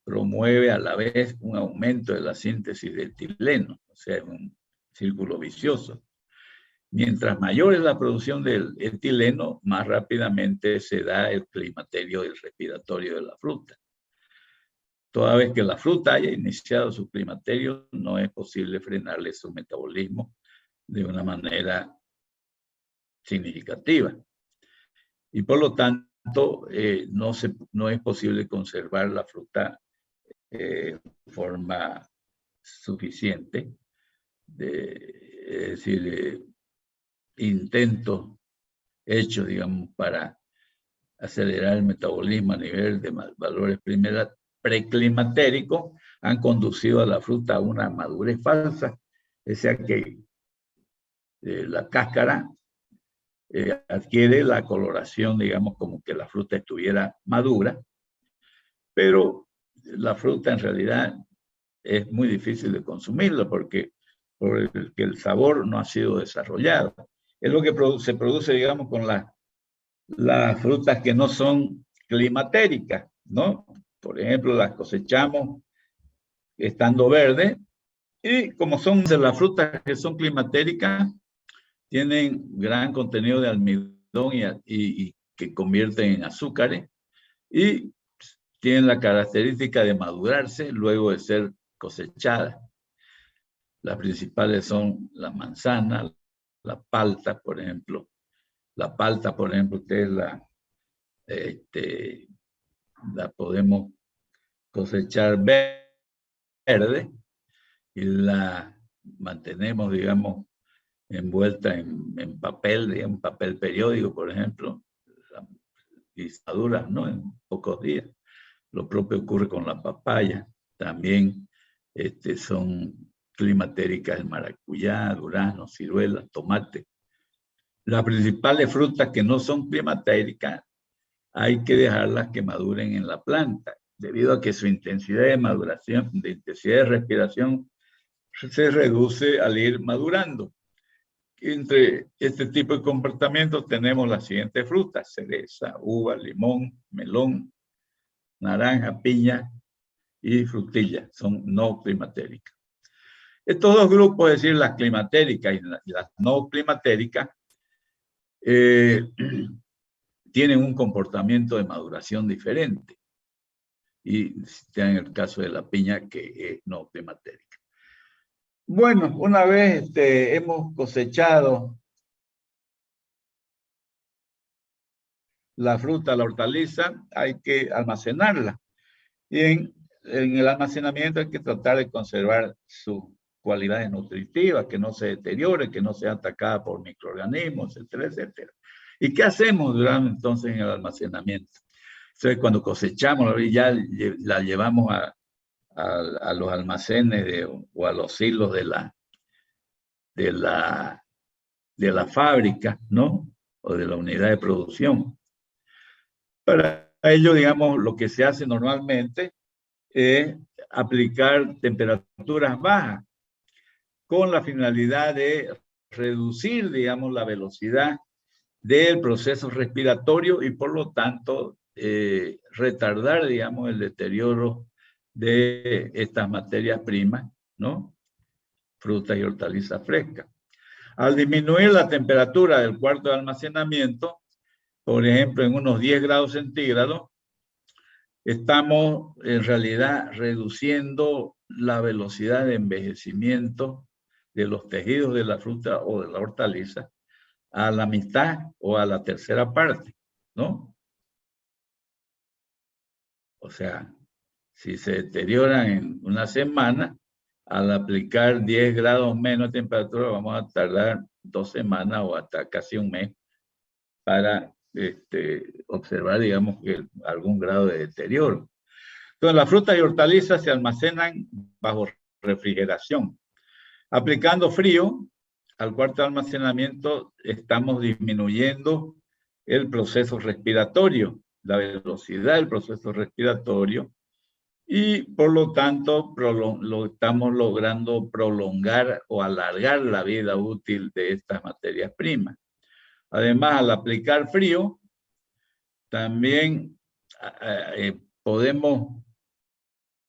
promueve a la vez un aumento de la síntesis de etileno, o sea, es un círculo vicioso. Mientras mayor es la producción del etileno, más rápidamente se da el climaterio del respiratorio de la fruta. Toda vez que la fruta haya iniciado su climaterio, no es posible frenarle su metabolismo de una manera significativa. Y por lo tanto, no es posible conservar la fruta de forma suficiente. Es decir, intentos hechos, digamos, para acelerar el metabolismo a nivel de valores preclimatéricos han conducido a la fruta a una madurez falsa, o sea que la cáscara adquiere la coloración, digamos, como que la fruta estuviera madura, pero la fruta en realidad es muy difícil de consumirla porque el sabor no ha sido desarrollado. Es lo que se produce, digamos, con las frutas que no son climatéricas, ¿no? Por ejemplo, las cosechamos estando verdes y como son de las frutas que son climatéricas, tienen gran contenido de almidón y que convierten en azúcares y tienen la característica de madurarse luego de ser cosechadas. Las principales son la manzana, la palta, por ejemplo. La palta, por ejemplo, ustedes la podemos cosechar verde y la mantenemos, digamos, envuelta en papel, digamos, papel periódico, por ejemplo, y madura, ¿no? En pocos días. Lo propio ocurre con la papaya. También son climatéricas el maracuyá, durazno, ciruela, tomate. Las principales frutas que no son climatéricas hay que dejarlas que maduren en la planta, debido a que su intensidad de maduración, de intensidad de respiración, se reduce al ir madurando. Entre este tipo de comportamientos tenemos las siguientes frutas: cereza, uva, limón, melón, naranja, piña y frutilla. Son no climatéricas. Estos dos grupos, es decir, las climatéricas y las no climatéricas, tienen un comportamiento de maduración diferente. Y en el caso de la piña, que es no climatérica. Bueno, una vez hemos cosechado la fruta, la hortaliza, hay que almacenarla. Y en el almacenamiento hay que tratar de conservar sus cualidades nutritivas, que no se deteriore, que no sea atacada por microorganismos, etcétera, etcétera. ¿Y qué hacemos durante entonces en el almacenamiento? Entonces, cuando cosechamos, ya la llevamos a los almacenes o a los hilos de la fábrica, ¿no? O de la unidad de producción. Para ello, digamos, lo que se hace normalmente es aplicar temperaturas bajas con la finalidad de reducir, digamos, la velocidad del proceso respiratorio y por lo tanto retardar, digamos, el deterioro de estas materias primas, ¿no? Frutas y hortalizas frescas. Al disminuir la temperatura del cuarto de almacenamiento, por ejemplo, en unos 10 grados centígrados, estamos en realidad reduciendo la velocidad de envejecimiento de los tejidos de la fruta o de la hortaliza a la mitad o a la tercera parte, ¿no? O sea, si se deterioran en una semana, al aplicar 10 grados menos de temperatura, vamos a tardar 2 semanas o hasta casi un mes para observar, digamos, que algún grado de deterioro. Entonces, las frutas y hortalizas se almacenan bajo refrigeración. Aplicando frío al cuarto de almacenamiento, estamos disminuyendo el proceso respiratorio, la velocidad del proceso respiratorio, y por lo tanto lo estamos logrando prolongar o alargar la vida útil de estas materias primas. Además, al aplicar frío, también podemos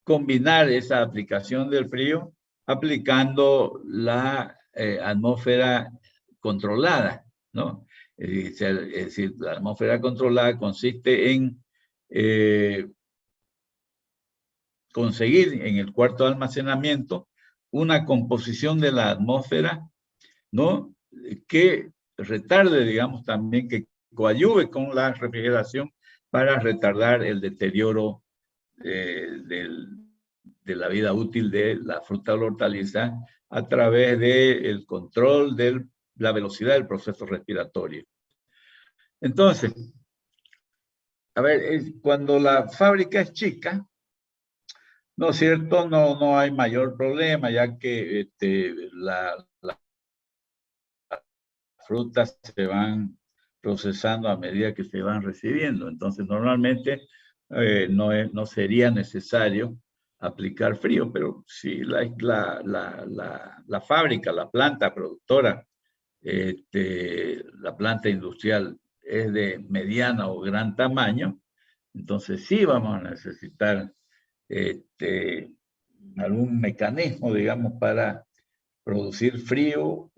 combinar esa aplicación del frío aplicando la atmósfera controlada, ¿no? Es decir, la atmósfera controlada consiste en conseguir en el cuarto de almacenamiento una composición de la atmósfera, ¿no? Que retarde, digamos, también que coadyuve con la refrigeración para retardar el deterioro de la vida útil de la fruta o la hortaliza a través del control de la velocidad del proceso respiratorio. Entonces, a ver, cuando la fábrica es chica, ¿no es cierto? No hay mayor problema, ya que las frutas se van procesando a medida que se van recibiendo. Entonces, normalmente no sería necesario aplicar frío, pero si la fábrica, la planta productora, la planta industrial es de mediana o gran tamaño, entonces sí vamos a necesitar algún mecanismo, digamos, para producir frío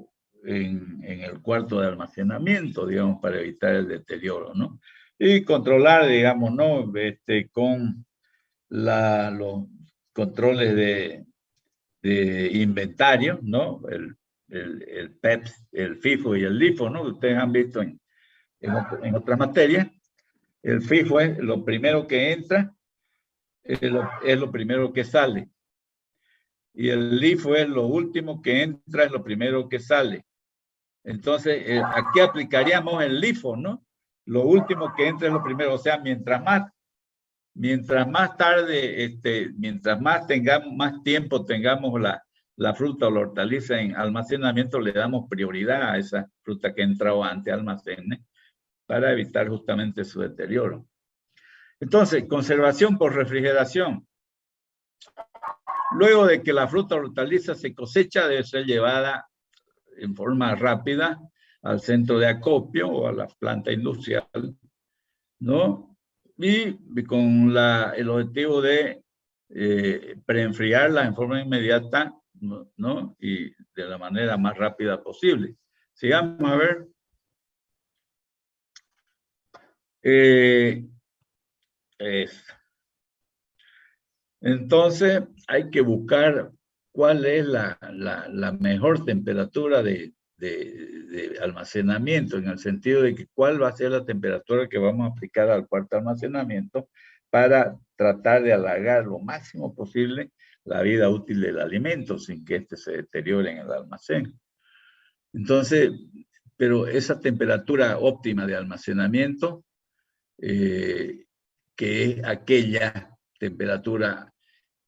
en el cuarto de almacenamiento, digamos, para evitar el deterioro, ¿no? Y controlar, digamos, ¿no? Con los controles de inventario, ¿no? El PEPS, el FIFO y el LIFO, ¿no? Que ustedes han visto en otras materias. El FIFO es lo primero que entra, es lo primero que sale. Y el LIFO es lo último que entra, es lo primero que sale. Entonces, aquí aplicaríamos el LIFO, ¿no? Lo último que entra es lo primero. O sea, mientras más tarde, mientras más tiempo tengamos la fruta o la hortaliza en almacenamiento, le damos prioridad a esa fruta que ha entrado antes almacene para evitar justamente su deterioro. Entonces, conservación por refrigeración. Luego de que la fruta o hortaliza se cosecha, debe ser llevada en forma rápida al centro de acopio o a la planta industrial, ¿no? Y con el objetivo de preenfriarla en forma inmediata, ¿no? Y de la manera más rápida posible. Sigamos a ver. Entonces, hay que buscar cuál es la mejor temperatura de almacenamiento, en el sentido de que cuál va a ser la temperatura que vamos a aplicar al cuarto almacenamiento para tratar de alargar lo máximo posible la vida útil del alimento sin que éste se deteriore en el almacén. Entonces, pero esa temperatura óptima de almacenamiento, que es aquella temperatura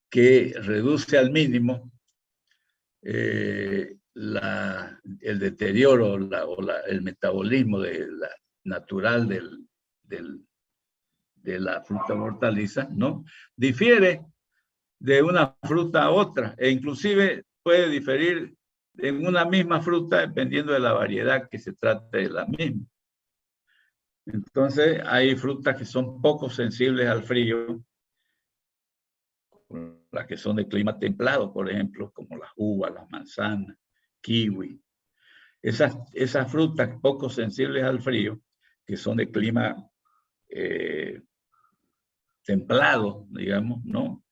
que reduce al mínimo el deterioro el metabolismo natural de la fruta o hortaliza, ¿no? Difiere de una fruta a otra e inclusive puede diferir en una misma fruta dependiendo de la variedad que se trate de la misma. Entonces, hay frutas que son poco sensibles al frío, las que son de clima templado, por ejemplo, como las uvas, las manzanas, kiwi. Esas frutas poco sensibles al frío, que son de clima templado, digamos, ¿no?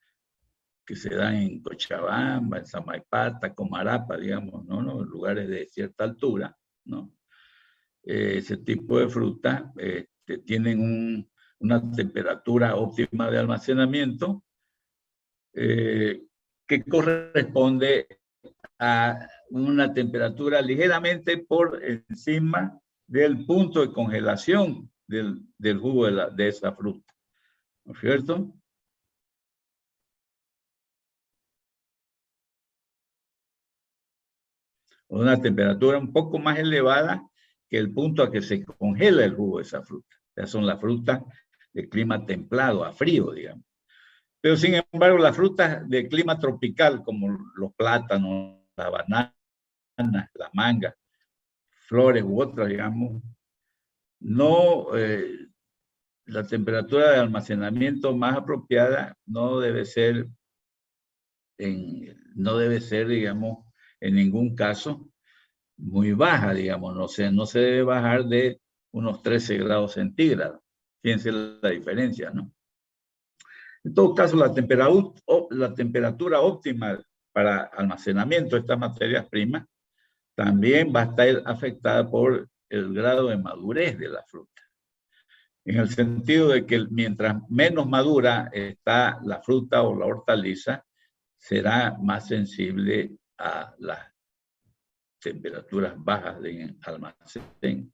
Que se dan en Cochabamba, en Samaipata, Comarapa, digamos, ¿no? En lugares de cierta altura, ¿no? Ese tipo de frutas tienen una temperatura óptima de almacenamiento que corresponde a una temperatura ligeramente por encima del punto de congelación del jugo de esa fruta, ¿no es cierto? Una temperatura un poco más elevada que el punto a que se congela el jugo de esa fruta. Ya son las frutas de clima templado, a frío, digamos. Pero sin embargo, las frutas de clima tropical, como los plátanos, la banana, la manga, flores u otras, digamos, no, la temperatura de almacenamiento más apropiada no debe ser, digamos, en ningún caso muy baja, digamos, no se debe bajar de unos 13 grados centígrados. Fíjense la diferencia, ¿no? En todo caso, la temperatura óptima para almacenamiento de estas materias primas también va a estar afectada por el grado de madurez de la fruta. En el sentido de que mientras menos madura está la fruta o la hortaliza, será más sensible a las temperaturas bajas de almacén.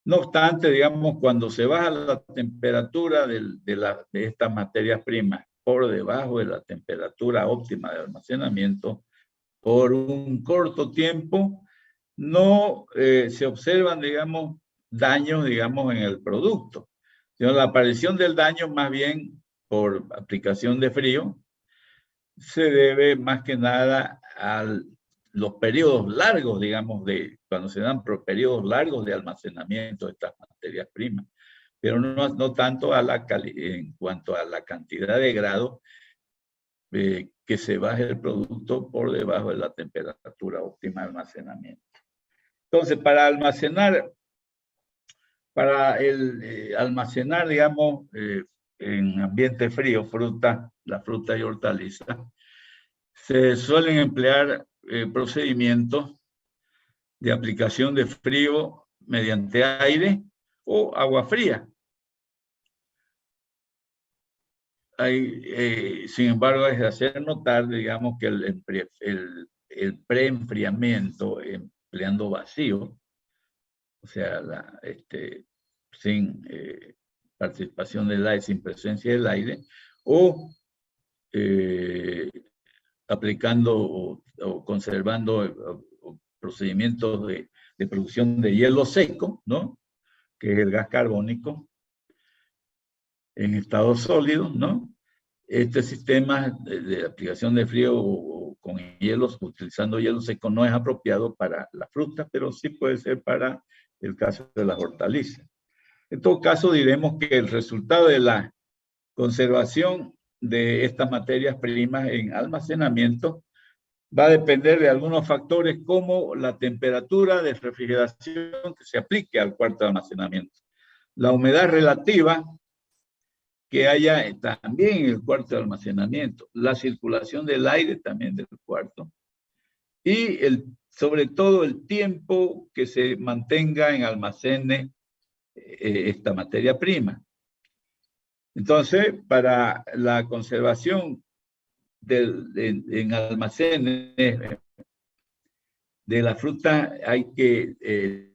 No obstante, digamos, cuando se baja la temperatura de estas materias primas por debajo de la temperatura óptima de almacenamiento, por un corto tiempo, no se observan, digamos, daños, digamos, en el producto, sino la aparición del daño más bien por aplicación de frío se debe más que nada a los periodos largos, digamos, cuando se dan periodos largos de almacenamiento de estas materias primas, pero no tanto en cuanto a la cantidad de grados que se baje el producto por debajo de la temperatura óptima de almacenamiento. Entonces, para almacenar, digamos, en ambiente frío, la fruta y hortalizas, se suelen emplear procedimientos de aplicación de frío mediante aire o agua fría. Sin embargo, es de hacer notar, digamos, que el preenfriamiento empleando vacío, o sea, sin participación del aire, sin presencia del aire, o aplicando o conservando procedimientos de producción de hielo seco, ¿no? Que es el gas carbónico en estado sólido, ¿no? Este sistema de aplicación de frío o con hielos, utilizando hielo seco, no es apropiado para la fruta, pero sí puede ser para el caso de las hortalizas. En todo caso, diremos que el resultado de la conservación de estas materias primas en almacenamiento va a depender de algunos factores como la temperatura de refrigeración que se aplique al cuarto de almacenamiento, la humedad relativa que haya también en el cuarto de almacenamiento, la circulación del aire también del cuarto y sobre todo el tiempo que se mantenga en almacenes esta materia prima. Entonces, para la conservación en almacenes de la fruta hay que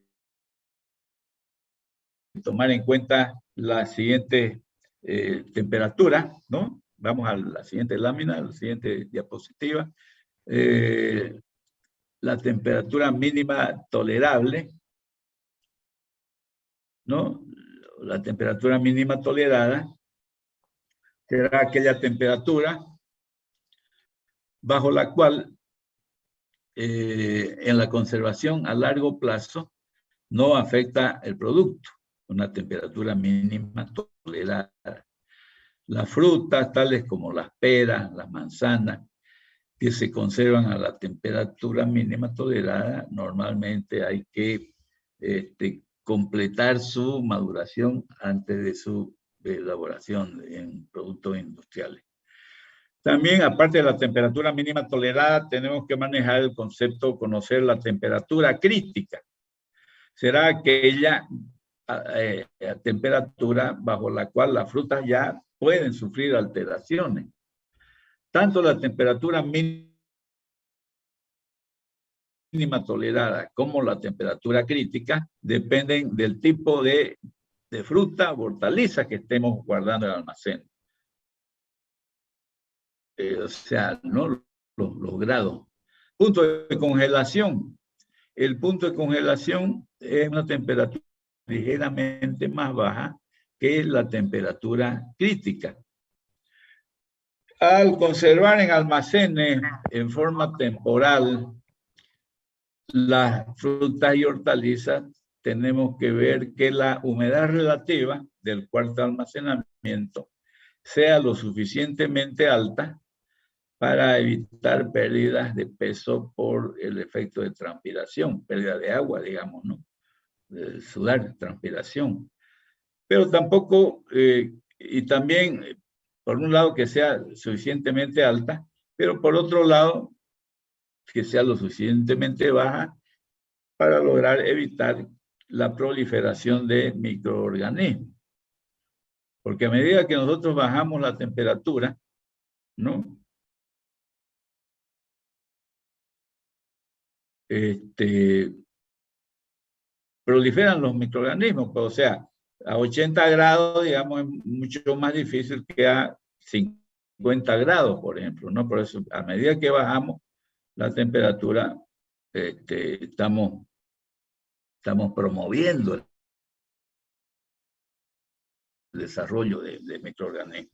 tomar en cuenta la siguiente temperatura, ¿no? Vamos a la siguiente lámina, a la siguiente diapositiva. La temperatura mínima tolerable, ¿no? La temperatura mínima tolerada será aquella temperatura bajo la cual en la conservación a largo plazo no afecta el producto, una temperatura mínima tolerada. Las frutas, tales como las peras, las manzanas, que se conservan a la temperatura mínima tolerada, normalmente hay que completar su maduración antes de su elaboración en productos industriales. También, aparte de la temperatura mínima tolerada, tenemos que manejar el concepto, conocer la temperatura crítica. Será aquella temperatura bajo la cual las frutas ya pueden sufrir alteraciones. Tanto la temperatura mínima tolerada como la temperatura crítica dependen del tipo de fruta o hortaliza que estemos guardando en el almacén. O sea, ¿no? Los grados. Punto de congelación. El punto de congelación es una temperatura ligeramente más baja que la temperatura crítica. Al conservar en almacenes en forma temporal las frutas y hortalizas, tenemos que ver que la humedad relativa del cuarto de almacenamiento sea lo suficientemente alta para evitar pérdidas de peso por el efecto de transpiración, pérdida de agua, digamos, ¿no? De sudar, transpiración. Pero tampoco, y también, por un lado, que sea suficientemente alta, pero por otro lado, que sea lo suficientemente baja para lograr evitar la proliferación de microorganismos. Porque a medida que nosotros bajamos la temperatura, ¿no? Proliferan los microorganismos, pues, o sea, a 80 grados, digamos, es mucho más difícil que a 50 grados, por ejemplo, ¿no? Por eso, a medida que bajamos la temperatura, estamos promoviendo desarrollo de microorganismos.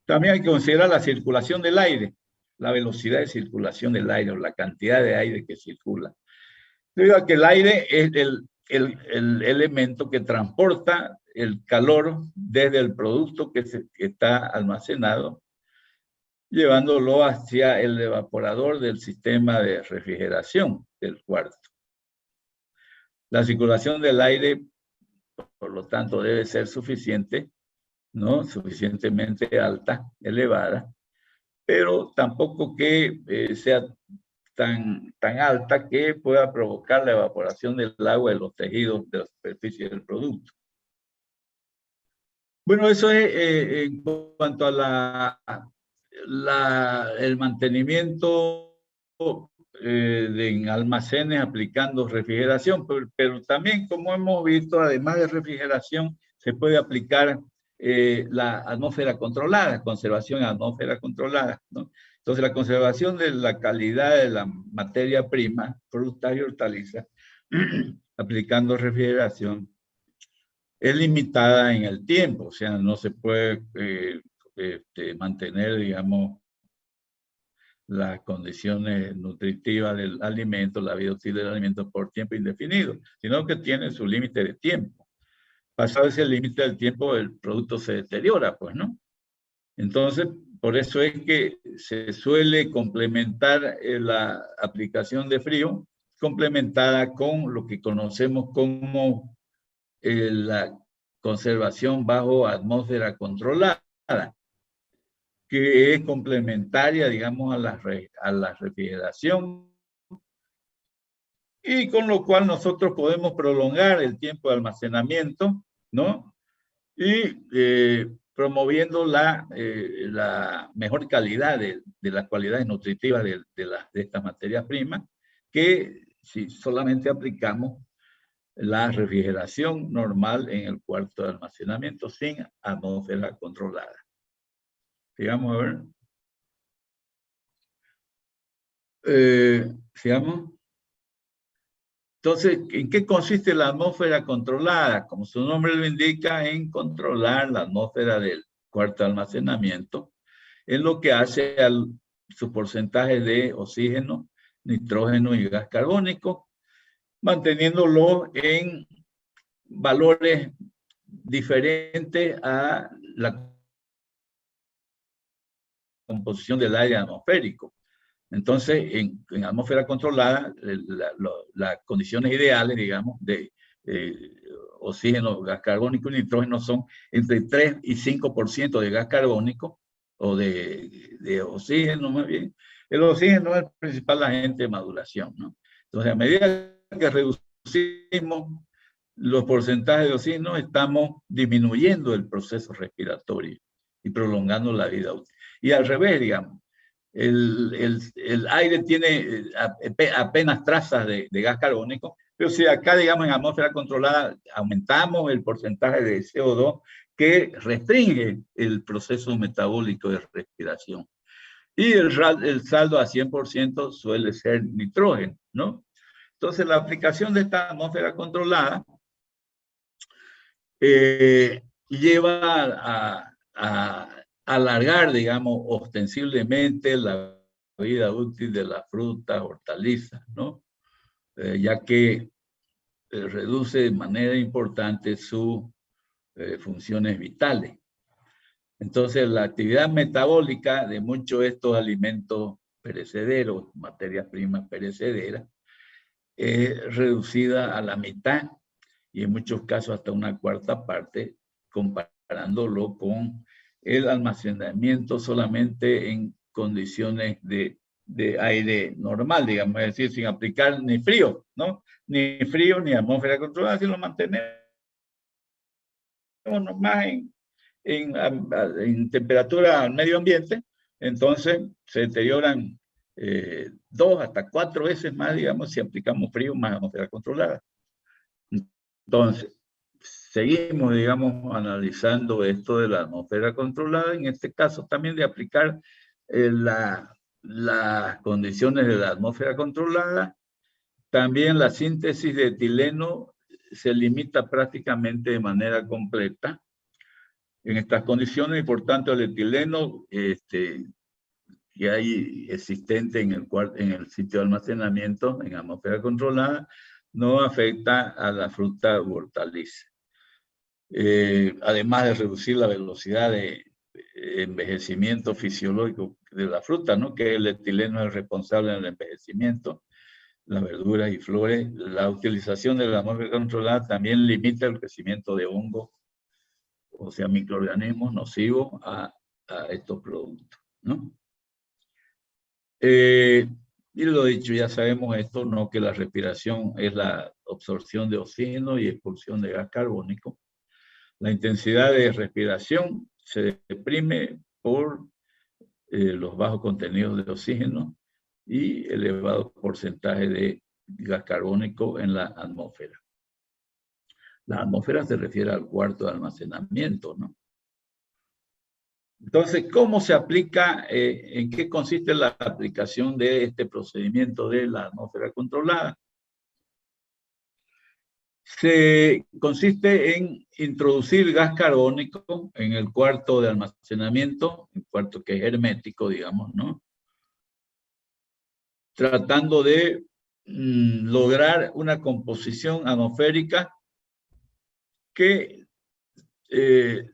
También hay que considerar la circulación del aire, la velocidad de circulación del aire o la cantidad de aire que circula. Debido a que el aire es el elemento que transporta el calor desde el producto que está almacenado, llevándolo hacia el evaporador del sistema de refrigeración del cuarto. La circulación del aire, por lo tanto, debe ser suficiente, ¿no? Suficientemente alta, elevada, pero tampoco que sea tan alta que pueda provocar la evaporación del agua de los tejidos de la superficie del producto. Bueno, eso es en cuanto a el mantenimiento en almacenes aplicando refrigeración, pero también, como hemos visto, además de refrigeración, se puede aplicar la atmósfera controlada, conservación en atmósfera controlada, ¿no? Entonces, la conservación de la calidad de la materia prima, frutas y hortalizas, aplicando refrigeración, es limitada en el tiempo, o sea, no se puede mantener, digamos, las condiciones nutritivas del alimento, la vida útil del alimento por tiempo indefinido, sino que tiene su límite de tiempo. Pasado ese límite del tiempo, el producto se deteriora, pues, ¿no? Entonces, por eso es que se suele complementar la aplicación de frío, complementada con lo que conocemos como la conservación bajo atmósfera controlada, que es complementaria, digamos, a la refrigeración, y con lo cual nosotros podemos prolongar el tiempo de almacenamiento, ¿no? Y promoviendo la mejor calidad de las cualidades nutritivas de estas materias primas, que si solamente aplicamos la refrigeración normal en el cuarto de almacenamiento sin atmósfera controlada. Sigamos a ver. Sigamos. Entonces, ¿en qué consiste la atmósfera controlada? Como su nombre lo indica, en controlar la atmósfera del cuarto de almacenamiento, en lo que hace a su porcentaje de oxígeno, nitrógeno y gas carbónico, manteniéndolo en valores diferentes a la composición del aire atmosférico. Entonces, en atmósfera controlada, las condiciones ideales, digamos, de oxígeno, gas carbónico y nitrógeno son entre 3 y 5% de gas carbónico o de oxígeno, más bien. El oxígeno es el principal agente de maduración, ¿no? Entonces, a medida que reducimos los porcentajes de oxígeno, estamos disminuyendo el proceso respiratorio y prolongando la vida útil. Y al revés, digamos, el aire tiene apenas trazas de gas carbónico, pero si acá, digamos, en atmósfera controlada aumentamos el porcentaje de CO2 que restringe el proceso metabólico de respiración. Y el saldo a 100% suele ser nitrógeno, ¿no? Entonces, la aplicación de esta atmósfera controlada lleva a alargar, digamos, ostensiblemente la vida útil de las frutas, hortalizas, ¿no? Ya que reduce de manera importante sus funciones vitales. Entonces, la actividad metabólica de muchos de estos alimentos perecederos, materias primas perecederas, es reducida a la mitad y en muchos casos hasta una cuarta parte, comparándolo con el almacenamiento solamente en condiciones de aire normal, digamos, es decir, sin aplicar ni frío, ¿no? Ni frío ni atmósfera controlada, si lo mantenemos más en temperatura al medio ambiente, entonces se deterioran 2 hasta 4 veces más, digamos, si aplicamos frío más atmósfera controlada. Entonces, seguimos, digamos, analizando esto de la atmósfera controlada, en este caso también de aplicar las condiciones de la atmósfera controlada. También la síntesis de etileno se limita prácticamente de manera completa En estas condiciones, y por tanto, el etileno que hay existente en el sitio de almacenamiento en atmósfera controlada no afecta a la fruta u hortaliza. Además de reducir la velocidad de envejecimiento fisiológico de la fruta, ¿no? Que el etileno es el responsable del envejecimiento, las verduras y flores. La utilización de la atmósfera controlada también limita el crecimiento de hongos, o sea, microorganismos nocivos a estos productos, ¿no? Y lo dicho, ya sabemos esto, ¿no? Que la respiración es la absorción de oxígeno y expulsión de gas carbónico. La intensidad de respiración se deprime por los bajos contenidos de oxígeno y elevado porcentaje de gas carbónico en la atmósfera. La atmósfera se refiere al cuarto de almacenamiento, ¿no? Entonces, ¿cómo se aplica, en qué consiste la aplicación de este procedimiento de la atmósfera controlada? Consiste en introducir gas carbónico en el cuarto de almacenamiento, el cuarto que es hermético, digamos, ¿no? Tratando de lograr una composición atmosférica que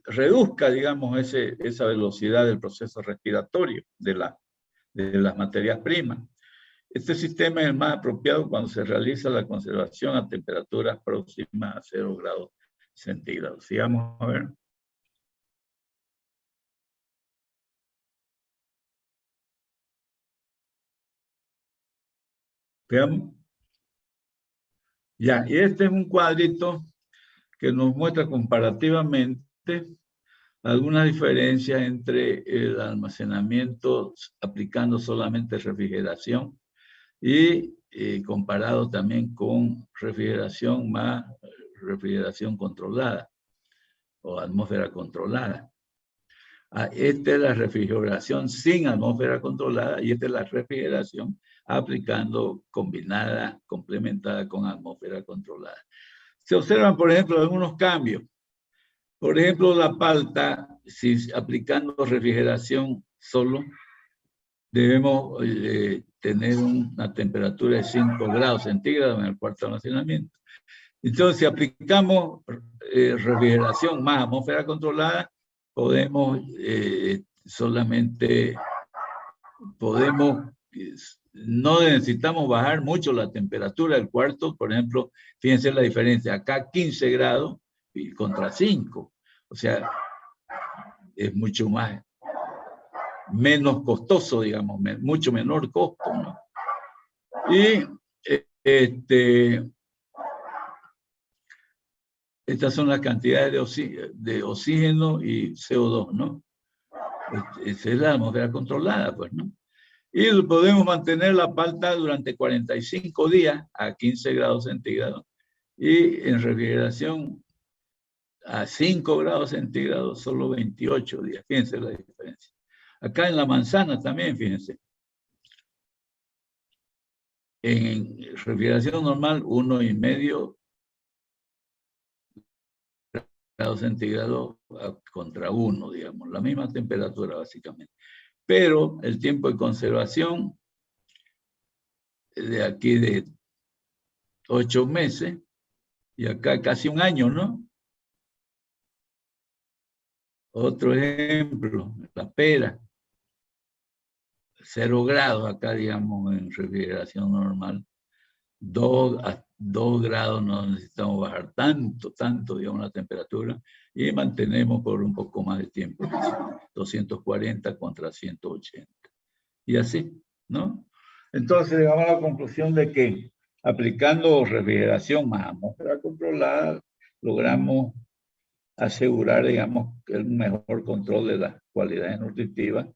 reduzca, digamos, esa velocidad del proceso respiratorio de las materias primas. Este sistema es el más apropiado cuando se realiza la conservación a temperaturas próximas a 0 grados centígrados. Sigamos a ver. Veamos. Ya, y este es un cuadrito que nos muestra comparativamente algunas diferencias entre el almacenamiento aplicando solamente refrigeración y comparado también con refrigeración más refrigeración controlada o atmósfera controlada. Esta es la refrigeración sin atmósfera controlada y esta es la refrigeración aplicando combinada, complementada con atmósfera controlada. Se observan, por ejemplo, algunos cambios. Por ejemplo, la palta, si aplicando refrigeración solo, debemos tener una temperatura de 5 grados centígrados en el cuarto de almacenamiento. Entonces, si aplicamos refrigeración más atmósfera controlada, no necesitamos bajar mucho la temperatura del cuarto. Por ejemplo, fíjense la diferencia. Acá 15 grados y contra 5. O sea, es mucho menos costoso, digamos, mucho menor costo, ¿no? Y estas son las cantidades de oxígeno y CO2, ¿no? Esa es la atmósfera controlada, pues, ¿no? Y podemos mantener la palta durante 45 días a 15 grados centígrados y en refrigeración a 5 grados centígrados solo 28 días. Fíjense la diferencia. Acá en la manzana también, fíjense. En refrigeración normal, 1,5 grados centígrados contra 1, digamos, la misma temperatura básicamente. Pero el tiempo de conservación de aquí de 8 meses y acá casi un año, ¿no? Otro ejemplo, la pera. 0 grados acá, digamos, en refrigeración normal. 2 grados no necesitamos bajar tanto, digamos, la temperatura y mantenemos por un poco más de tiempo, 240 contra 180. Y así, ¿no? Entonces, llegamos a la conclusión de que aplicando refrigeración más atmósfera controlada, logramos asegurar, digamos, el mejor control de las cualidades nutritivas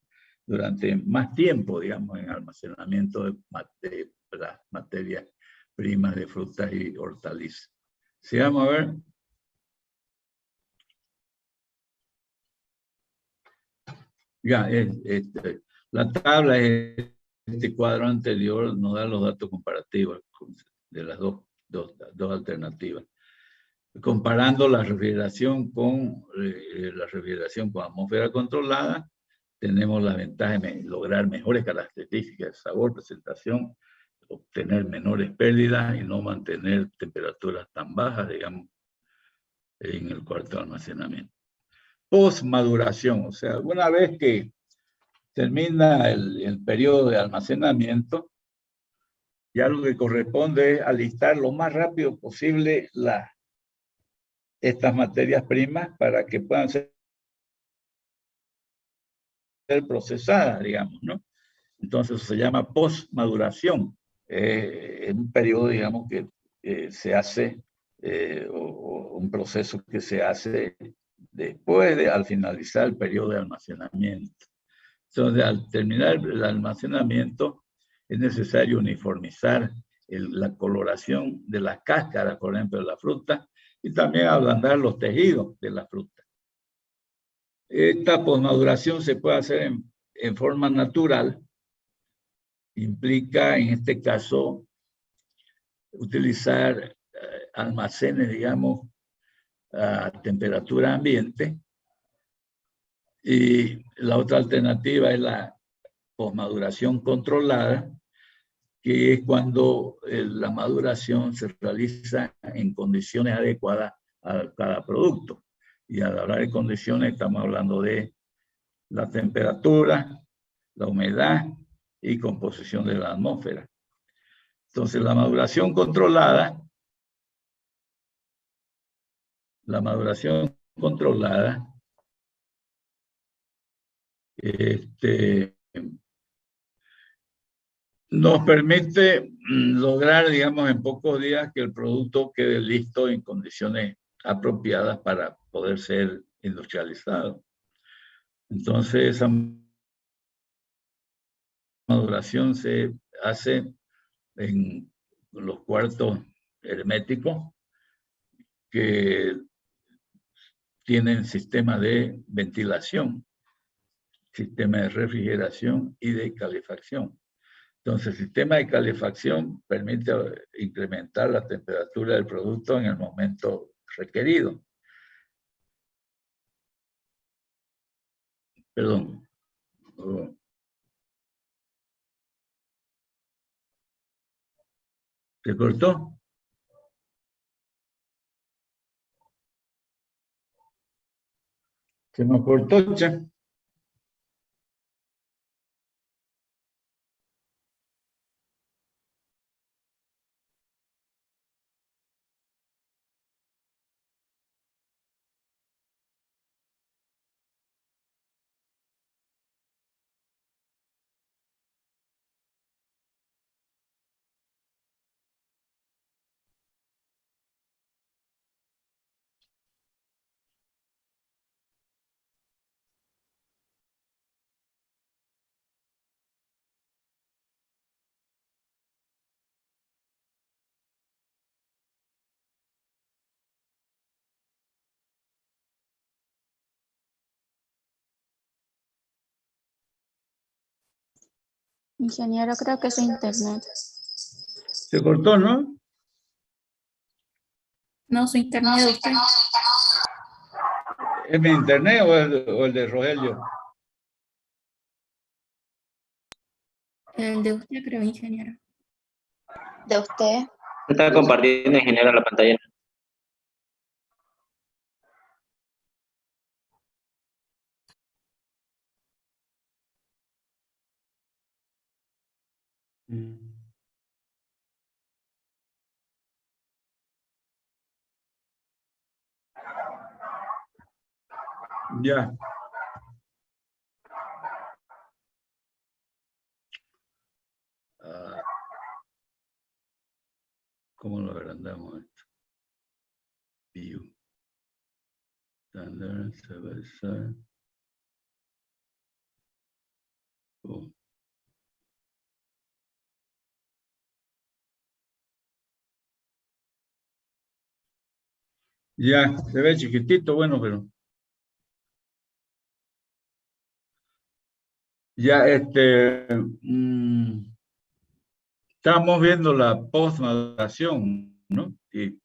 durante más tiempo, digamos, en almacenamiento de las materias primas de frutas y hortalizas. Sí, vamos a ver. Ya, la tabla es este cuadro anterior, nos da los datos comparativos de las dos alternativas. comparando la refrigeración con atmósfera controlada, tenemos la ventaja de lograr mejores características de sabor, presentación, obtener menores pérdidas y no mantener temperaturas tan bajas, digamos, en el cuarto de almacenamiento. Postmaduración, o sea, una vez que termina el periodo de almacenamiento, ya lo que corresponde es alistar lo más rápido posible estas materias primas para que puedan ser procesadas, digamos, ¿no? Entonces se llama postmaduración. Es un periodo, digamos, que se hace, o un proceso que se hace al finalizar el periodo de almacenamiento. Entonces, al terminar el almacenamiento, es necesario uniformizar la coloración de las cáscaras, por ejemplo, de la fruta, y también ablandar los tejidos de la fruta. Esta posmaduración se puede hacer en forma natural. Implica, en este caso, utilizar almacenes, digamos, a temperatura ambiente. Y la otra alternativa es la posmaduración controlada, que es cuando la maduración se realiza en condiciones adecuadas a cada producto. Y al hablar de condiciones, estamos hablando de la temperatura, la humedad y composición de la atmósfera. Entonces, la maduración controlada nos permite lograr, digamos, en pocos días que el producto quede listo en condiciones apropiadas para poder ser industrializado. Entonces, esa maduración se hace en los cuartos herméticos que tienen sistema de ventilación, sistema de refrigeración y de calefacción. Entonces, el sistema de calefacción permite incrementar la temperatura del producto en el momento requerido. Perdón. ¿Se cortó? Se me cortó, che. Ingeniero, creo que es internet. Se cortó, ¿no? No, su internet de usted. ¿Es mi internet o el de Rogelio? El de usted, creo, ingeniero. De usted. Está compartiendo, ingeniero, la pantalla. Ya. ¿Cómo lo agrandamos esto? View. Standard, server. Oh. Ya, se ve chiquitito, bueno, pero... Ya, estamos viendo la postmaduración, ¿no? Y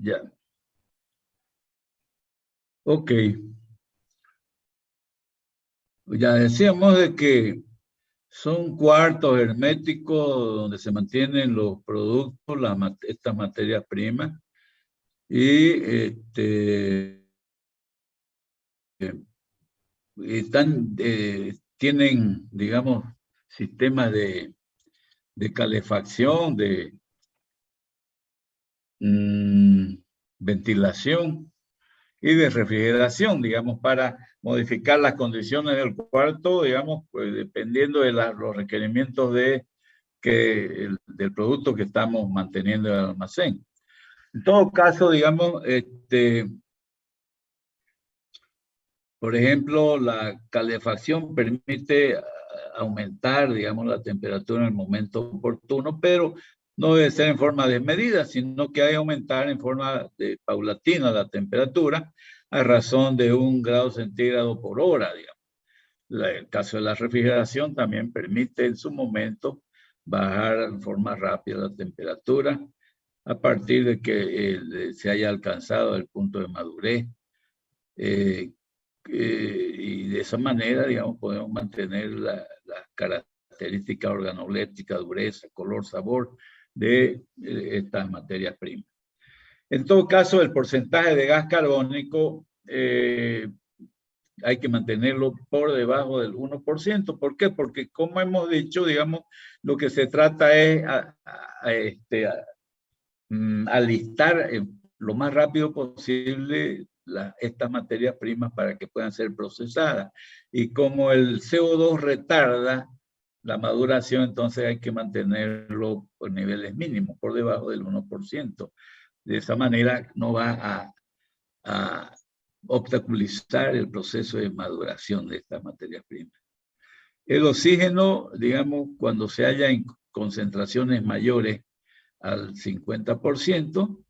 Ya. Ok. Ya decíamos de que son cuartos herméticos donde se mantienen los productos, estas materias primas, y tienen, digamos, sistemas de calefacción, de ventilación y de refrigeración, digamos, para modificar las condiciones del cuarto, digamos, pues, dependiendo de los requerimientos del producto que estamos manteniendo en el almacén. En todo caso, digamos, por ejemplo, la calefacción permite aumentar, digamos, la temperatura en el momento oportuno, pero no debe ser en forma desmedida, sino que hay que aumentar en forma paulatina la temperatura a razón de 1 grado centígrado por hora, digamos. El caso de la refrigeración también permite en su momento bajar en forma rápida la temperatura a partir de que se haya alcanzado el punto de madurez. Y de esa manera, digamos, podemos mantener las características organolépticas, dureza, color, sabor de estas materias primas. En todo caso, el porcentaje de gas carbónico hay que mantenerlo por debajo del 1%. ¿Por qué? Porque, como hemos dicho, digamos, lo que se trata es alistar lo más rápido posible estas materias primas para que puedan ser procesadas. Y como el CO2 retarda la maduración, entonces hay que mantenerlo por niveles mínimos, por debajo del 1%. De esa manera no va a obstaculizar el proceso de maduración de estas materias primas. El oxígeno, digamos, cuando se halla en concentraciones mayores al 50%,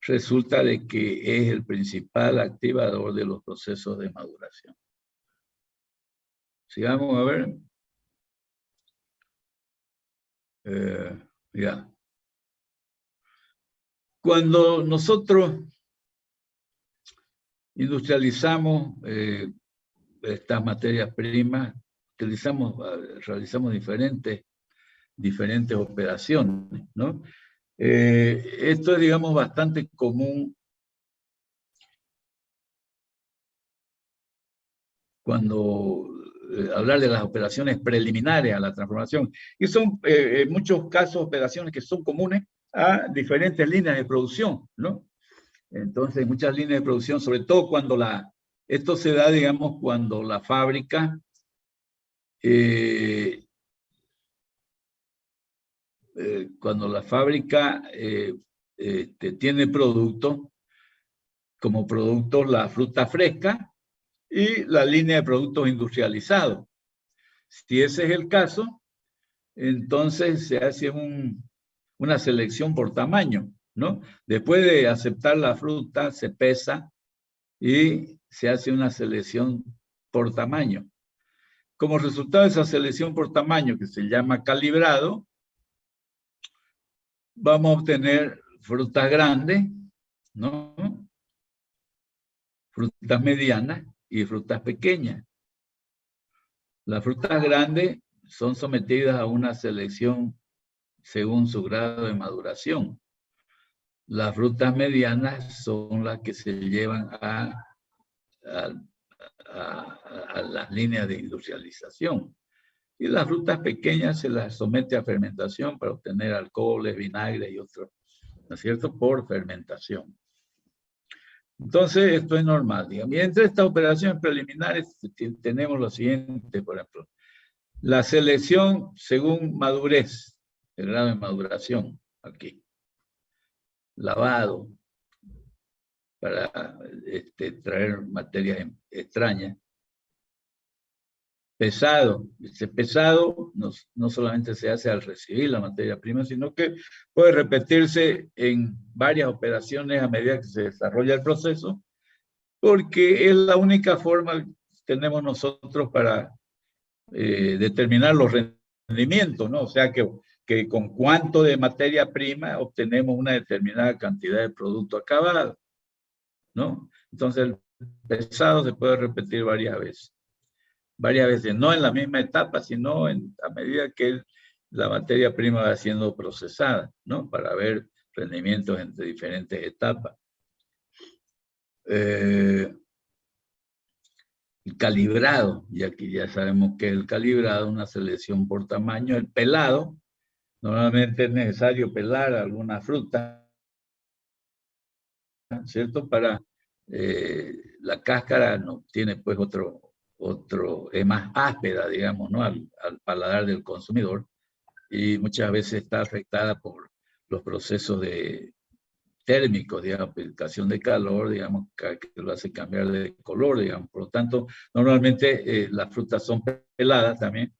resulta de que es el principal activador de los procesos de maduración. Sigamos a ver. Ya. Cuando nosotros industrializamos estas materias primas, realizamos diferentes operaciones, ¿no? Esto es, digamos, bastante común cuando hablar de las operaciones preliminares a la transformación. Y son en muchos casos operaciones que son comunes a diferentes líneas de producción, ¿no? Entonces, muchas líneas de producción, sobre todo cuando esto se da, digamos, cuando la fábrica tiene productos, como productos la fruta fresca y la línea de productos industrializados. Si ese es el caso, entonces se hace una selección por tamaño, ¿no? Después de aceptar la fruta, se pesa y se hace una selección por tamaño. Como resultado de esa selección por tamaño, que se llama calibrado, vamos a obtener frutas grandes, ¿no? Frutas medianas y frutas pequeñas. Las frutas grandes son sometidas a una selección según su grado de maduración. Las frutas medianas son las que se llevan a las líneas de industrialización. Y las frutas pequeñas se las somete a fermentación para obtener alcoholes, vinagre y otros, ¿no es cierto?, por fermentación. Entonces, esto es normal, digamos. Y entre estas operaciones preliminares tenemos lo siguiente, por ejemplo. La selección según madurez, el grado de maduración, aquí. Lavado, para traer materias extrañas. Pesado. Ese pesado no solamente se hace al recibir la materia prima, sino que puede repetirse en varias operaciones a medida que se desarrolla el proceso, porque es la única forma que tenemos nosotros para determinar los rendimientos, ¿no? O sea, que que con cuánto de materia prima obtenemos una determinada cantidad de producto acabado, ¿no? Entonces el pesado se puede repetir varias veces, no en la misma etapa, sino a medida que la materia prima va siendo procesada, ¿no? Para ver rendimientos entre diferentes etapas. El calibrado, y aquí ya sabemos que el calibrado, una selección por tamaño. El pelado, normalmente es necesario pelar alguna fruta, ¿cierto? Para la cáscara no tiene pues es más áspera, digamos, ¿no? Al paladar del consumidor, y muchas veces está afectada por los procesos térmicos, digamos, aplicación de calor, digamos, que lo hace cambiar de color, digamos. Por lo tanto, normalmente las frutas son peladas también.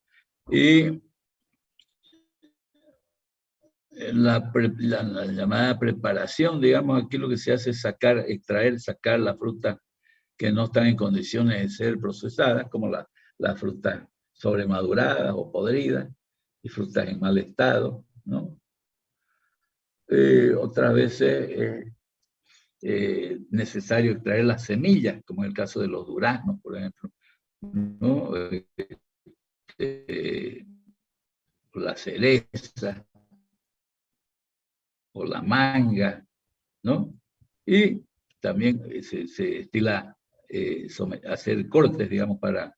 Y la llamada preparación, digamos, aquí lo que se hace es sacar la fruta que no están en condiciones de ser procesadas, como las frutas sobremaduradas o podridas, y frutas en mal estado, ¿no? Otras veces necesario extraer las semillas, como en el caso de los duraznos, por ejemplo, ¿no? La cereza, o la manga, ¿no? Y también se estila hacer cortes, digamos, para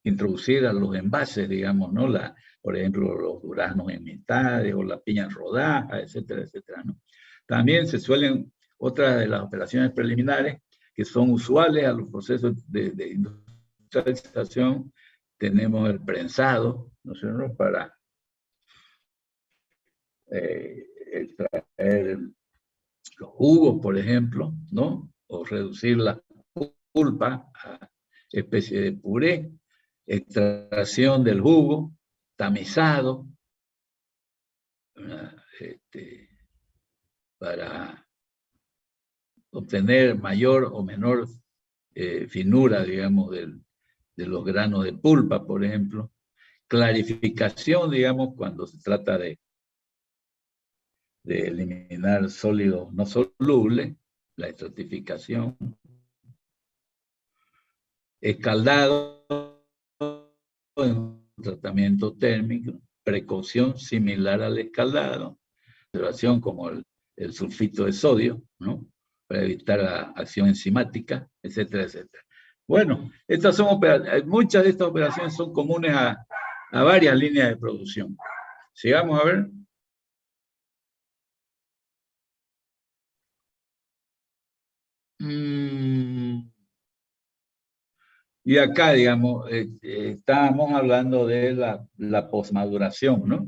introducir a los envases, digamos, ¿no? Por ejemplo, los duraznos en mitades o la piña en rodajas, etcétera, etcétera, ¿no? También se suelen, otras de las operaciones preliminares que son usuales a los procesos de industrialización, tenemos el prensado, ¿no es cierto?, para extraer los jugos, por ejemplo, ¿no? O reducir la pulpa a especie de puré, extracción del jugo, tamizado, para obtener mayor o menor finura, digamos, de los granos de pulpa, por ejemplo. Clarificación, digamos, cuando se trata de eliminar sólidos no solubles, la estratificación. Escaldado en tratamiento térmico, precaución similar al escaldado, observación como el sulfito de sodio, ¿no?, para evitar la acción enzimática, etcétera, etcétera. Bueno, muchas de estas operaciones son comunes a varias líneas de producción. Sigamos a ver. Y acá, digamos, estábamos hablando de la posmaduración, ¿no?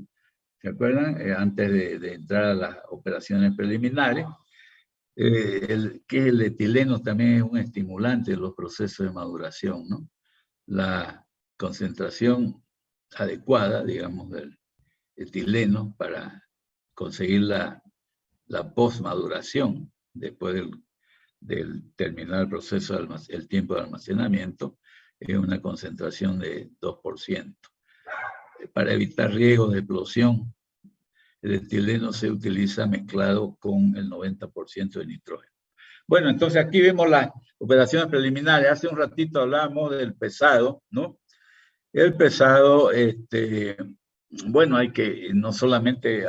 ¿Se acuerdan? Antes de entrar a las operaciones preliminares, que el etileno también es un estimulante de los procesos de maduración, ¿no? La concentración adecuada, digamos, del etileno para conseguir la posmaduración después del terminar el proceso, el tiempo de almacenamiento, es una concentración de 2%. Para evitar riesgos de explosión, el etileno se utiliza mezclado con el 90% de nitrógeno. Bueno, entonces aquí vemos las operaciones preliminares. Hace un ratito hablábamos del pesado, ¿no? El pesado, bueno, hay que no solamente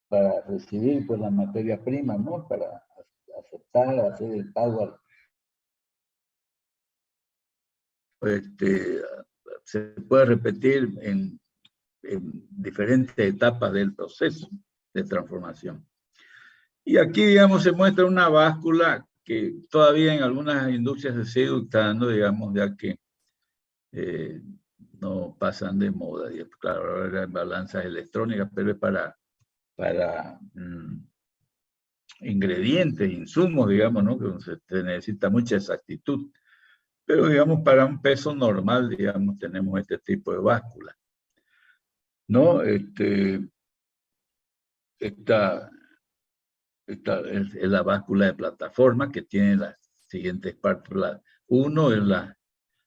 para recibir pues la materia prima, ¿no?, para aceptar, hacer el pago, se puede repetir en diferentes etapas del proceso de transformación. Y aquí, digamos, se muestra una báscula que todavía en algunas industrias se sigue usando, digamos, ya que no pasan de moda. Y claro, ahora hay balanzas electrónicas, pero es para ingredientes, insumos, digamos, ¿no?, que se necesita mucha exactitud. Pero, digamos, para un peso normal, digamos, tenemos este tipo de báscula, ¿no? Esta es la báscula de plataforma, que tiene las siguientes partes. Uno es la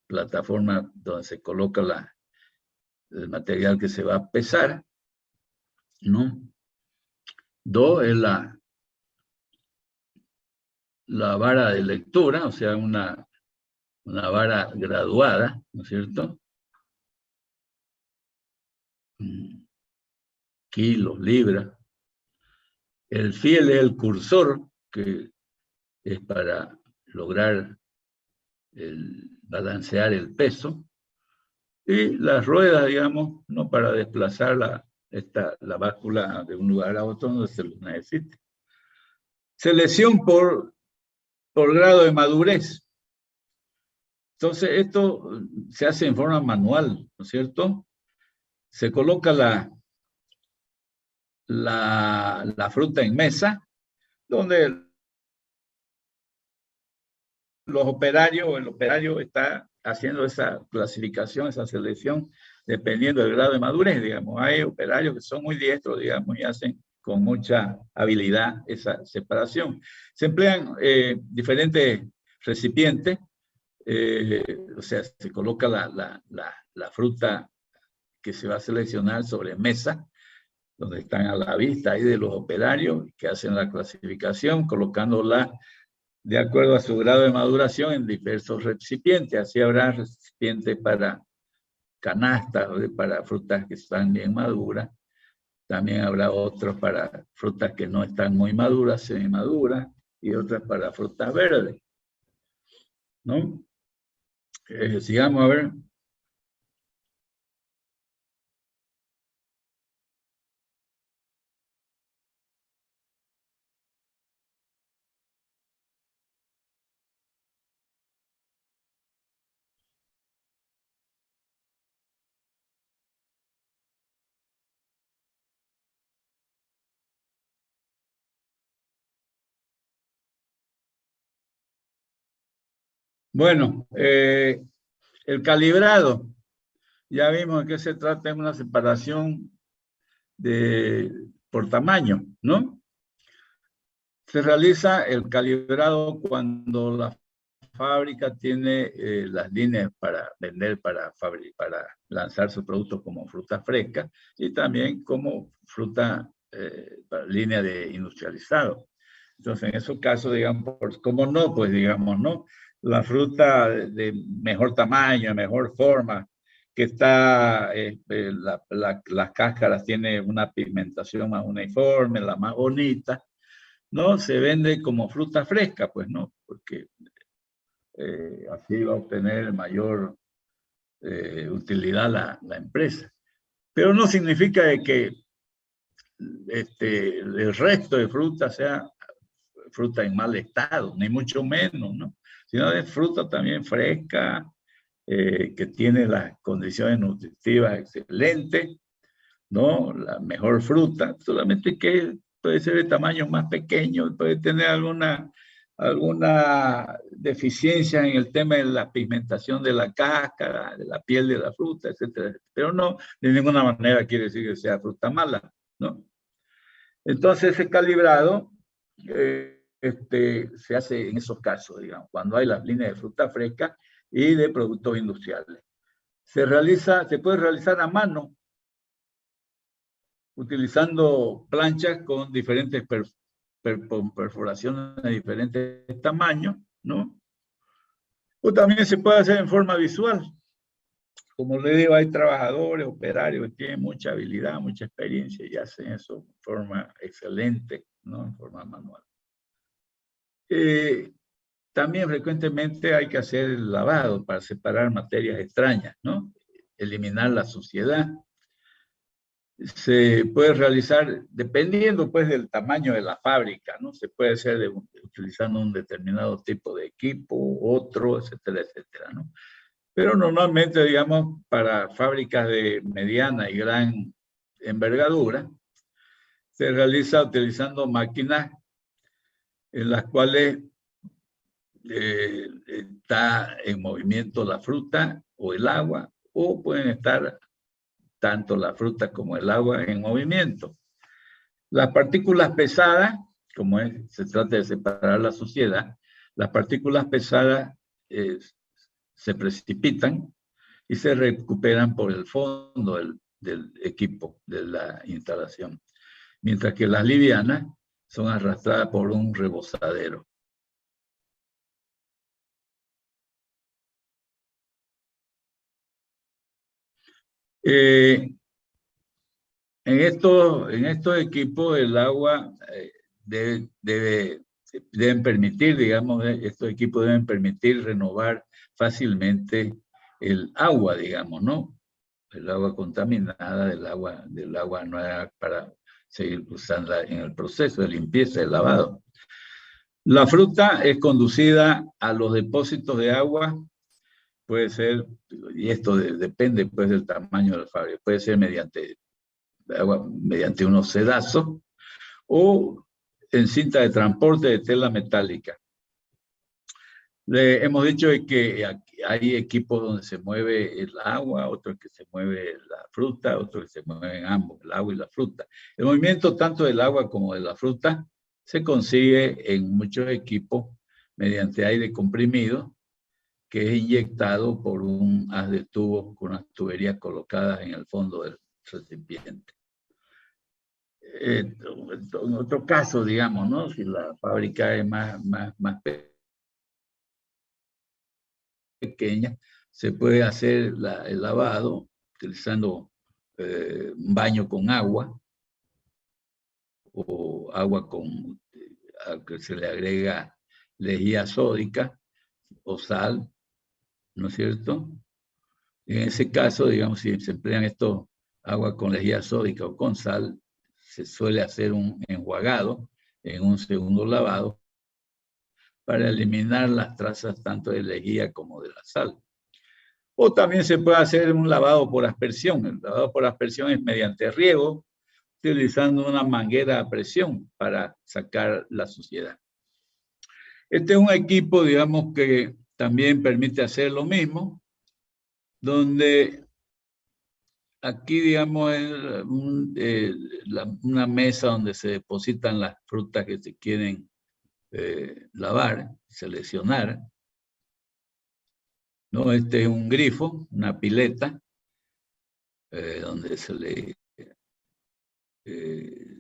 plataforma donde se coloca el material que se va a pesar, ¿no? Do es la vara de lectura, o sea, una vara graduada, ¿no es cierto? Kilos, libras. El fiel es el cursor, que es para lograr balancear el peso. Y las ruedas, digamos, no para desplazar la báscula de un lugar a otro donde se lo necesite. Selección por grado de madurez. Entonces, esto se hace en forma manual, ¿no es cierto? Se coloca la fruta en mesa, donde el operario está haciendo esa clasificación, esa selección, dependiendo del grado de madurez, digamos. Hay operarios que son muy diestros, digamos, y hacen con mucha habilidad esa separación. Se emplean diferentes recipientes, o sea, se coloca la fruta que se va a seleccionar sobre mesa, donde están a la vista ahí de los operarios que hacen la clasificación, colocándola de acuerdo a su grado de maduración en diversos recipientes. Así habrá recipientes para canastas, para frutas que están bien maduras. También habrá otros para frutas que no están muy maduras, semimaduras, y otras para frutas verdes, ¿no? Sigamos a ver. Bueno, el calibrado, ya vimos de qué se trata, es una separación por tamaño, ¿no? Se realiza el calibrado cuando la fábrica tiene las líneas para vender, para lanzar sus productos como fruta fresca y también como fruta, para línea de industrializado. Entonces, en esos casos, digamos, ¿cómo no? Pues digamos, ¿no? La fruta de mejor tamaño, mejor forma, que está, las cáscaras tiene una pigmentación más uniforme, la más bonita, ¿no? Se vende como fruta fresca, pues no, porque así va a obtener mayor utilidad la empresa. Pero no significa de que el resto de fruta sea fruta en mal estado, ni mucho menos, ¿no? Sino es fruta también fresca, que tiene las condiciones nutritivas excelentes, ¿no? La mejor fruta, solamente que puede ser de tamaño más pequeño, puede tener alguna deficiencia en el tema de la pigmentación de la cáscara, de la piel de la fruta, etcétera. Pero no, de ninguna manera quiere decir que sea fruta mala, ¿no? Entonces, ese calibrado se hace en esos casos, digamos, cuando hay las líneas de fruta fresca y de productos industriales. Se puede realizar a mano, utilizando planchas con diferentes perforaciones de diferentes tamaños, ¿no? O también se puede hacer en forma visual. Como le digo, hay trabajadores, operarios que tienen mucha habilidad, mucha experiencia y hacen eso de forma excelente, ¿no? En forma manual. También frecuentemente hay que hacer el lavado para separar materias extrañas, ¿no? Eliminar la suciedad. Se puede realizar dependiendo pues del tamaño de la fábrica, ¿no? Se puede hacer utilizando un determinado tipo de equipo, otro, etcétera, etcétera, ¿no? Pero normalmente, digamos, para fábricas de mediana y gran envergadura, se realiza utilizando máquinas en las cuales está en movimiento la fruta o el agua, o pueden estar tanto la fruta como el agua en movimiento. Las partículas pesadas, como se trata de separar la suciedad, las partículas pesadas se precipitan y se recuperan por el fondo del equipo, de la instalación. mientras que las livianas son arrastradas por un rebosadero. En estos equipos el agua deben permitir, digamos, estos equipos deben permitir renovar fácilmente el agua, digamos, ¿no? El agua contaminada del agua nueva para seguir usándola en el proceso de limpieza, de lavado. La fruta es conducida a los depósitos de agua, puede ser, y esto depende pues del tamaño de la fábrica, puede ser mediante unos sedazos o en cinta de transporte de tela metálica. Hemos dicho que hay equipos donde se mueve el agua, otros que se mueve la fruta, otros que se mueven ambos, el agua y la fruta. El movimiento tanto del agua como de la fruta se consigue en muchos equipos mediante aire comprimido, que es inyectado por un haz de tubo con unas tuberías colocadas en el fondo del recipiente. En otro caso, digamos, ¿no? Si la fábrica es más pequeña, se puede hacer el lavado utilizando un baño con agua o agua a que se le agrega lejía sódica o sal, ¿no es cierto? En ese caso, digamos, si se emplean estos agua con lejía sódica o con sal, se suele hacer un enjuagado en un segundo lavado para eliminar las trazas tanto de lejía como de la sal. O también se puede hacer un lavado por aspersión. El lavado por aspersión es mediante riego, utilizando una manguera a presión para sacar la suciedad. Este es un equipo, digamos, que también permite hacer lo mismo, donde aquí, digamos, es una mesa donde se depositan las frutas que se quieren lavar, seleccionar, ¿no? Este es un grifo, una pileta, donde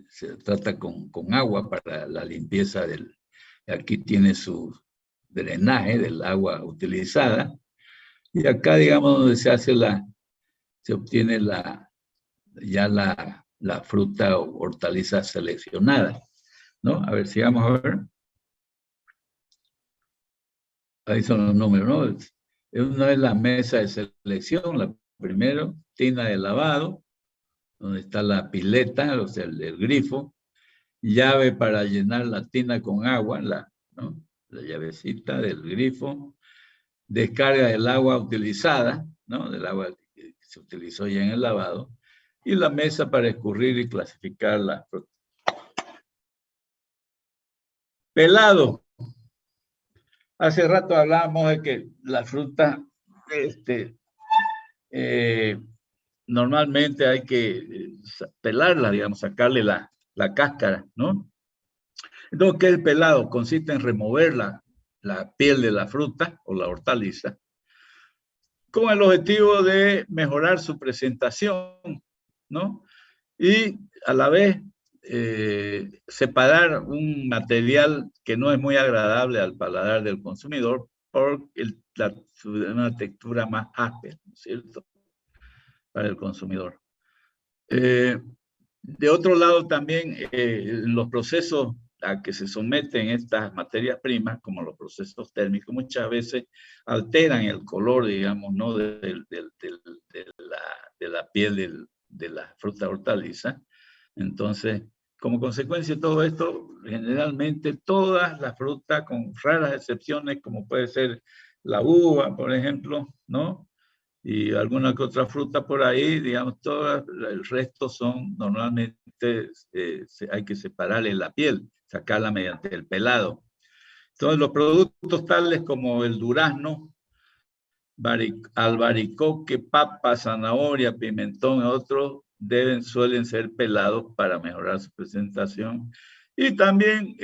se trata con agua para la limpieza del... Aquí tiene su drenaje del agua utilizada. Y acá, digamos, donde se obtiene ya la fruta o hortaliza seleccionada, ¿no? A ver, si vamos a ver. Ahí son los números, ¿no? Una es la mesa de selección, la primero, tina de lavado, donde está la pileta, o sea, el grifo, llave para llenar la tina con agua, ¿no? La llavecita del grifo, descarga del agua utilizada, ¿no? Del agua que se utilizó ya en el lavado, y la mesa para escurrir y clasificar la fruta. Pelado. Hace rato hablábamos de que la fruta, normalmente hay que pelarla, digamos, sacarle la cáscara, ¿no? Entonces, ¿qué es el pelado? Consiste en remover la piel de la fruta o la hortaliza con el objetivo de mejorar su presentación, ¿no? Y a la vez separar un material que no es muy agradable al paladar del consumidor por una textura más áspera, ¿no es cierto?, para el consumidor. De otro lado también, los procesos a que se someten estas materias primas, como los procesos térmicos, muchas veces alteran el color, digamos, ¿no?, de la piel de la fruta hortaliza. Entonces, como consecuencia de todo esto, generalmente todas las frutas, con raras excepciones, como puede ser la uva, por ejemplo, ¿no?, y alguna que otra fruta por ahí, digamos, todas, el resto son normalmente, hay que separarle la piel, sacarla mediante el pelado. Entonces, los productos tales como el durazno, albaricoque, papa, zanahoria, pimentón y otros suelen ser pelados para mejorar su presentación. Y también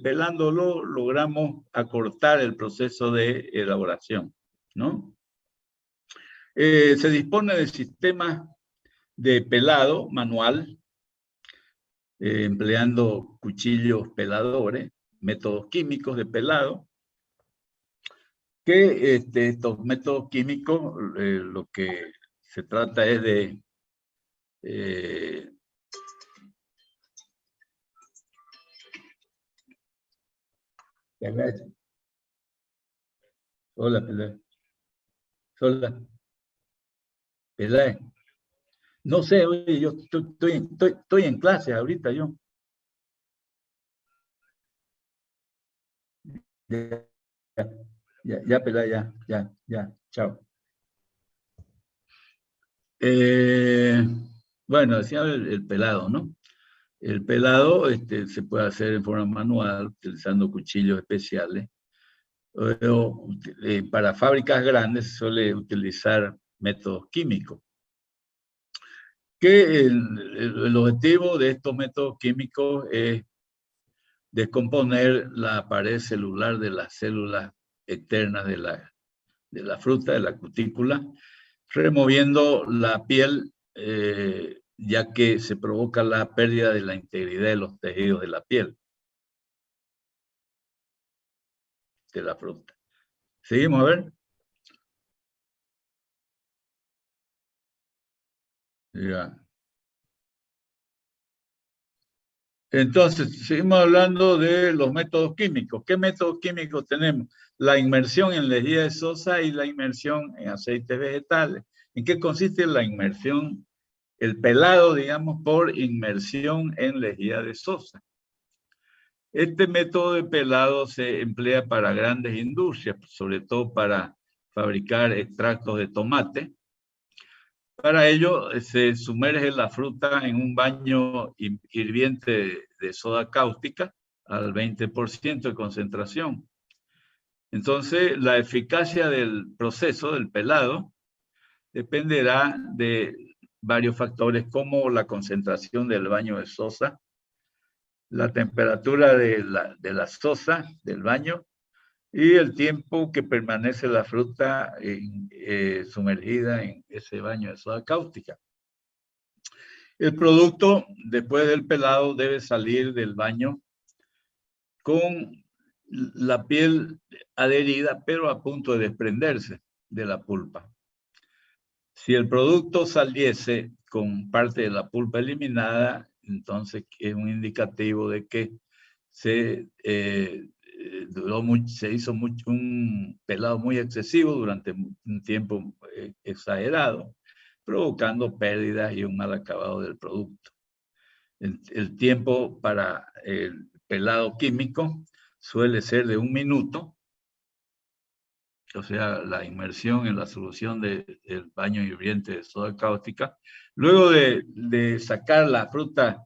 pelándolo logramos acortar el proceso de elaboración, ¿no? Se dispone de sistemas de pelado manual empleando cuchillos peladores, métodos químicos de pelado, que estos métodos químicos lo que se trata es de hola, Pelé. Hola, Pelé. No sé, oye, yo estoy en clase ahorita, yo. Ya, Pelé, ya, chao. Bueno, decía el pelado, ¿no? El pelado se puede hacer en forma manual, utilizando cuchillos especiales. Para fábricas grandes se suele utilizar métodos químicos. Que el objetivo de estos métodos químicos es descomponer la pared celular de las células externas de la fruta, de la cutícula, removiendo la piel, ya que se provoca la pérdida de la integridad de los tejidos de la piel de la fruta. Seguimos, a ver. Ya. Entonces, seguimos hablando de los métodos químicos. ¿Qué métodos químicos tenemos? La inmersión en lejía de sosa y la inmersión en aceites vegetales. ¿En qué consiste la inmersión? El pelado, digamos, por inmersión en lejía de sosa. Este método de pelado se emplea para grandes industrias, sobre todo para fabricar extractos de tomate. Para ello se sumerge la fruta en un baño hirviente de soda cáustica al 20% de concentración. Entonces, la eficacia del proceso del pelado dependerá de varios factores como la concentración del baño de sosa, la temperatura de la sosa del baño y el tiempo que permanece la fruta sumergida en ese baño de soda cáustica. El producto, después del pelado, debe salir del baño con la piel adherida, pero a punto de desprenderse de la pulpa. Si el producto saliese con parte de la pulpa eliminada, entonces es un indicativo de que se hizo un pelado muy excesivo durante un tiempo exagerado, provocando pérdidas y un mal acabado del producto. El tiempo para el pelado químico suele ser de 1 minuto, o sea, la inmersión en la solución del baño hirviente de soda cáustica. Luego de sacar la fruta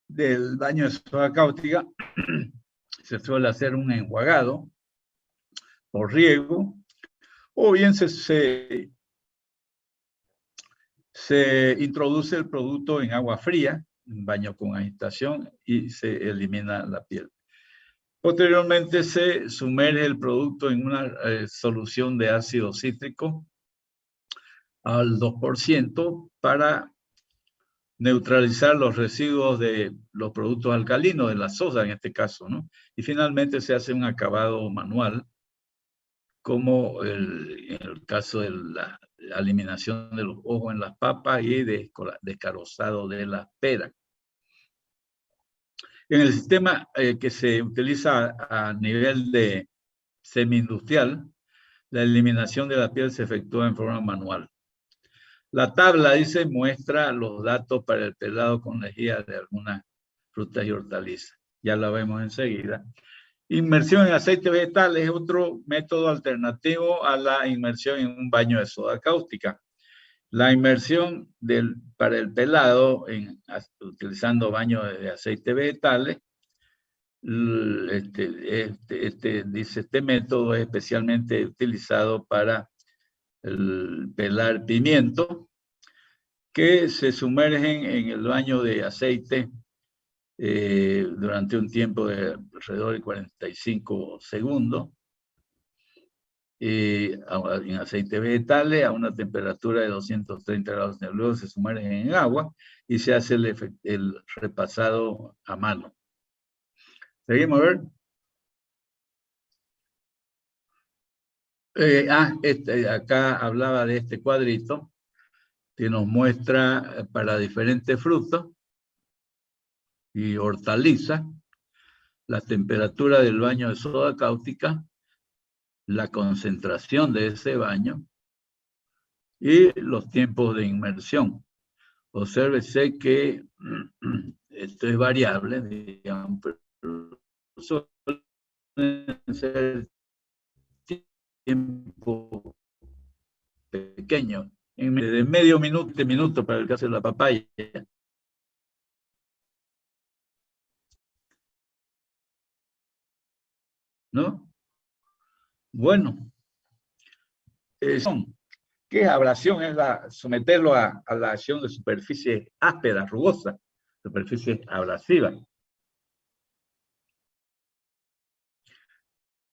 del baño de soda cáustica, se suele hacer un enjuagado por riego, o bien se introduce el producto en agua fría, en baño con agitación, y se elimina la piel. Posteriormente se sumerge el producto en una solución de ácido cítrico al 2% para neutralizar los residuos de los productos alcalinos, de la sosa en este caso, ¿no? Y finalmente se hace un acabado manual, como en el caso de la eliminación de los ojos en las papas y descarozado de las peras. En el sistema que se utiliza a nivel de semi-industrial, la eliminación de la piel se efectúa en forma manual. La tabla, dice, muestra los datos para el pelado con lejía de algunas frutas y hortalizas. Ya la vemos enseguida. Inmersión en aceite vegetal es otro método alternativo a la inmersión en un baño de soda cáustica. La inmersión para el pelado utilizando baño de aceite vegetales, dice, este método es especialmente utilizado para pelar pimiento, que se sumergen en el baño de aceite durante un tiempo de alrededor de 45 segundos. en aceites vegetales a una temperatura de 230 grados centígrados, luego se sumergen en agua y se hace el repasado a mano. ¿Seguimos a ver? Acá hablaba de este cuadrito que nos muestra para diferentes frutos y hortalizas la temperatura del baño de soda cáustica, la concentración de ese baño y los tiempos de inmersión. Obsérvese que esto es variable, digamos, pero suelen ser tiempo pequeño, de medio minuto para el caso de la papaya. ¿No? Bueno, ¿qué es abrasión? Es someterlo a la acción de superficie áspera, rugosa, superficie abrasiva.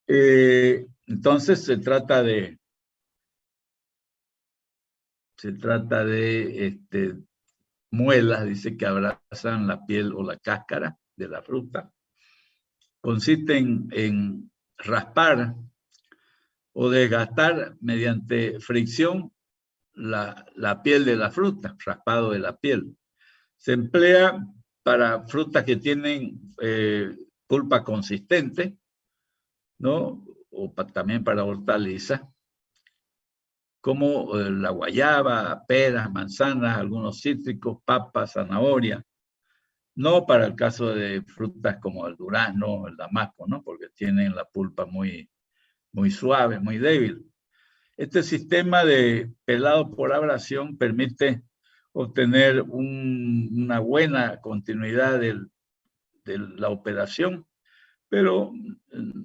Entonces se trata de muelas, dice, que abrasan la piel o la cáscara de la fruta. Consisten en raspar o desgastar mediante fricción la piel de la fruta, raspado de la piel. Se emplea para frutas que tienen pulpa consistente, ¿no? O también para hortalizas, como la guayaba, peras, manzanas, algunos cítricos, papas, zanahoria. No para el caso de frutas como el durazno, el damasco, ¿no? Porque tienen la pulpa muy suave, muy débil. Este sistema de pelado por abrasión permite obtener una buena continuidad de la operación, pero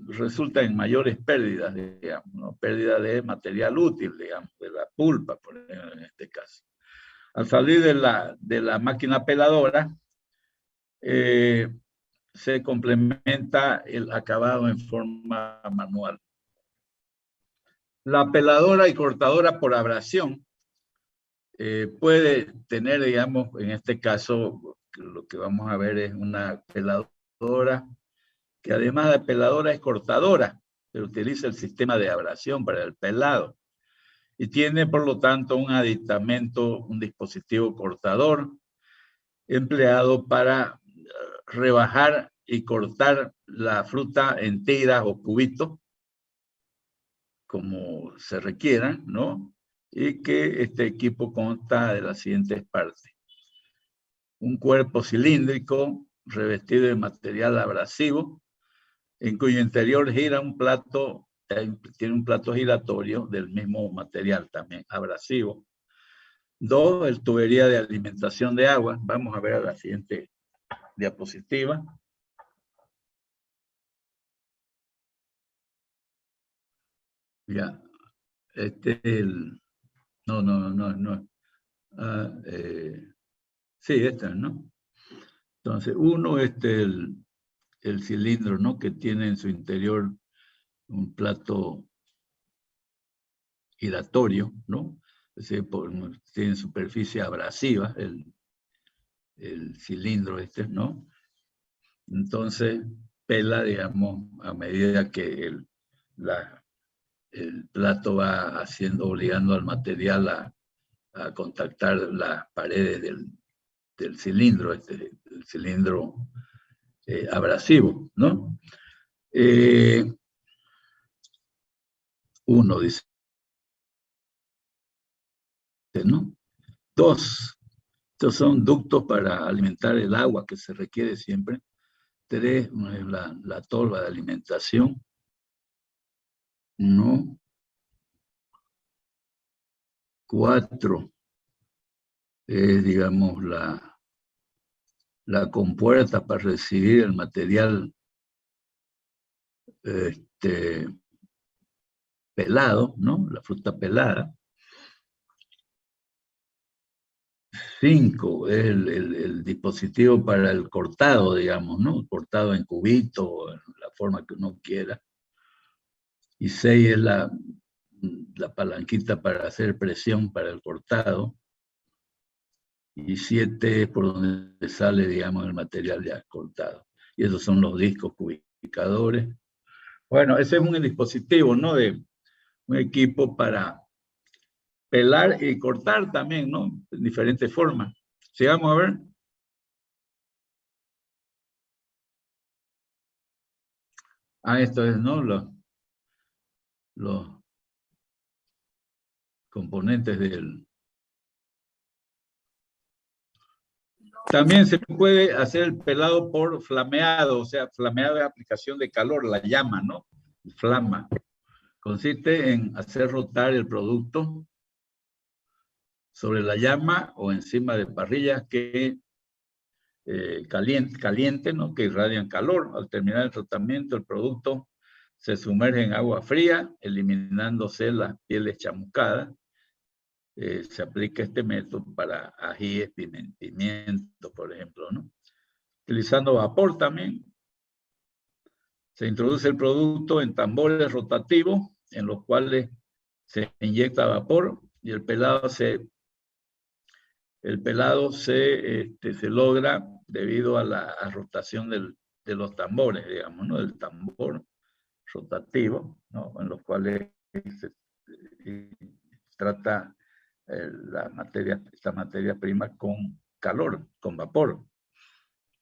resulta en mayores pérdidas, digamos, ¿no? Pérdida de material útil, digamos, de la pulpa, por ejemplo, en este caso. Al salir de la máquina peladora, se complementa el acabado en forma manual. La peladora y cortadora por abrasión puede tener, digamos, en este caso, lo que vamos a ver es una peladora que además de peladora es cortadora, pero utiliza el sistema de abrasión para el pelado. Y tiene, por lo tanto, un aditamento, un dispositivo cortador empleado para rebajar y cortar la fruta en tiras o cubitos, como se requieran, ¿no? Y que este equipo consta de las siguientes partes. Un cuerpo cilíndrico revestido de material abrasivo, en cuyo interior gira un plato, tiene un plato giratorio del mismo material también abrasivo. 2, el tubería de alimentación de agua. Vamos a ver a la siguiente diapositiva. Ya, no. Sí, esta, ¿no? Entonces, uno, el cilindro, ¿no? Que tiene en su interior un plato giratorio, ¿no? Tiene superficie abrasiva, el cilindro ¿no? Entonces, pela, digamos, a medida que el plato va obligando al material a contactar las paredes del cilindro, el cilindro abrasivo, ¿no? Uno dice, ¿no? 2, estos son ductos para alimentar el agua que se requiere siempre. 3, la tolva de alimentación. ¿No? 4, digamos, la compuerta para recibir el material pelado, ¿no? La fruta pelada. 5, es el dispositivo para el cortado, digamos, ¿no? Cortado en cubito, en la forma que uno quiera. Y 6 es la palanquita para hacer presión para el cortado. Y 7 es por donde sale, digamos, el material ya cortado. Y esos son los discos ubicadores. Bueno, ese es un dispositivo, ¿no? De un equipo para pelar y cortar también, ¿no? En diferentes formas. Sigamos a ver. Esto es, ¿no? Los componentes del... También se puede hacer el pelado por flameado, o sea, flameado es aplicación de calor, la llama, ¿no? Flama. Consiste en hacer rotar el producto sobre la llama o encima de parrillas que caliente, ¿no? Que irradian calor. Al terminar el tratamiento, el producto se sumerge en agua fría, eliminándose las pieles chamuscadas. Se aplica este método para ajíes, pimientos, por ejemplo, ¿no? Utilizando vapor también. Se introduce el producto en tambores rotativos, en los cuales se inyecta vapor y el pelado se logra debido a la rotación de los tambores, digamos, ¿no? Del tambor rotativo, ¿no? En los cuales se trata esta materia prima con calor, con vapor.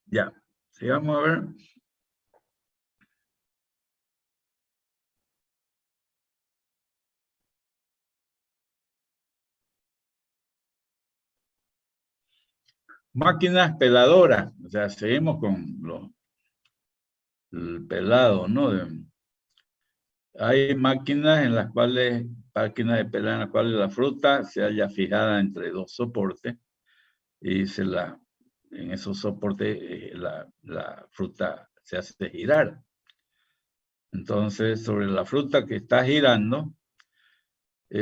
Ya, sigamos a ver. Máquinas peladoras, o sea, seguimos con el pelado, ¿no? Hay máquinas de pelar en las cuales la fruta se halla fijada entre dos soportes y en esos soportes la fruta se hace girar. Entonces, sobre la fruta que está girando,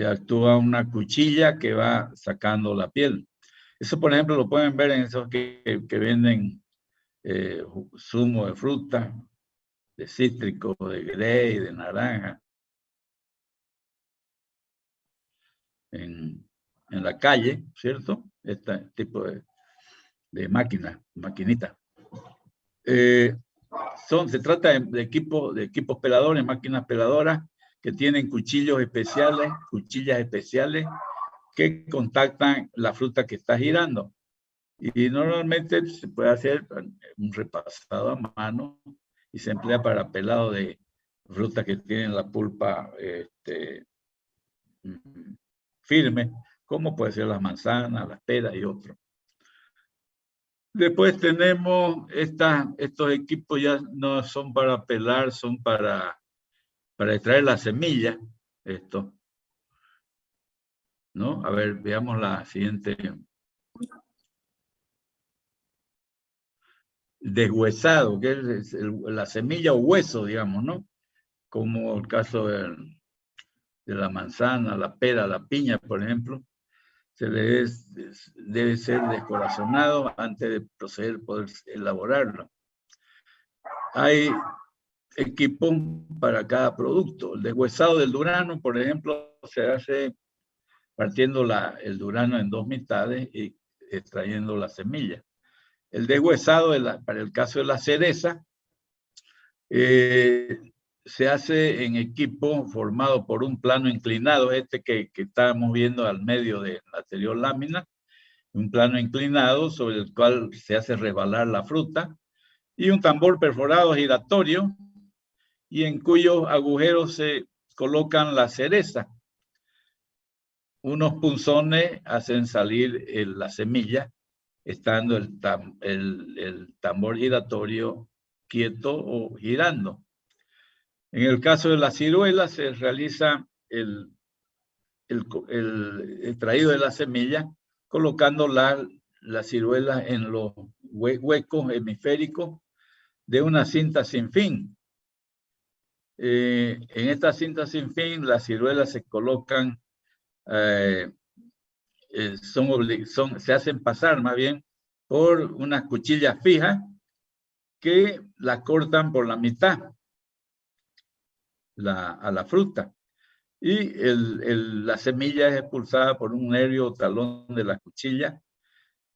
actúa una cuchilla que va sacando la piel. Eso, por ejemplo, lo pueden ver en esos que venden zumo de fruta, de cítrico, de grey, de naranja, en la calle, ¿cierto? Este tipo de maquinita. Se trata de equipos peladores, máquinas peladoras que tienen cuchillas especiales que contactan la fruta que está girando. Y normalmente se puede hacer un repasado a mano y se emplea para pelado de frutas que tienen la pulpa firme, como puede ser las manzanas, las peras y otros. Después tenemos estos equipos ya no son para pelar, son para extraer la semilla, esto, ¿no? A ver, veamos la siguiente. Deshuesado, que es la semilla o hueso, digamos, ¿no? Como el caso de la manzana, la pera, la piña, por ejemplo. Debe ser descorazonado antes de proceder a poder elaborarlo. Hay equipo para cada producto. El deshuesado del durazno, por ejemplo, se hace partiendo el durazno en dos mitades y extrayendo la semilla. El deshuesado, para el caso de la cereza, se hace en equipo formado por un plano inclinado, que estábamos viendo al medio de la anterior lámina, un plano inclinado sobre el cual se hace resbalar la fruta, y un tambor perforado giratorio, y en cuyos agujeros se colocan la cereza. Unos punzones hacen salir la semilla, estando el tambor giratorio quieto o girando. En el caso de la ciruela se realiza el extraído de la semilla colocando la ciruela en los huecos hemisféricos de una cinta sin fin. En esta cinta sin fin las ciruelas se colocan, se hacen pasar más bien por unas cuchillas fijas que la cortan por la mitad a la fruta. y la semilla es expulsada por un nervio o talón de la cuchilla.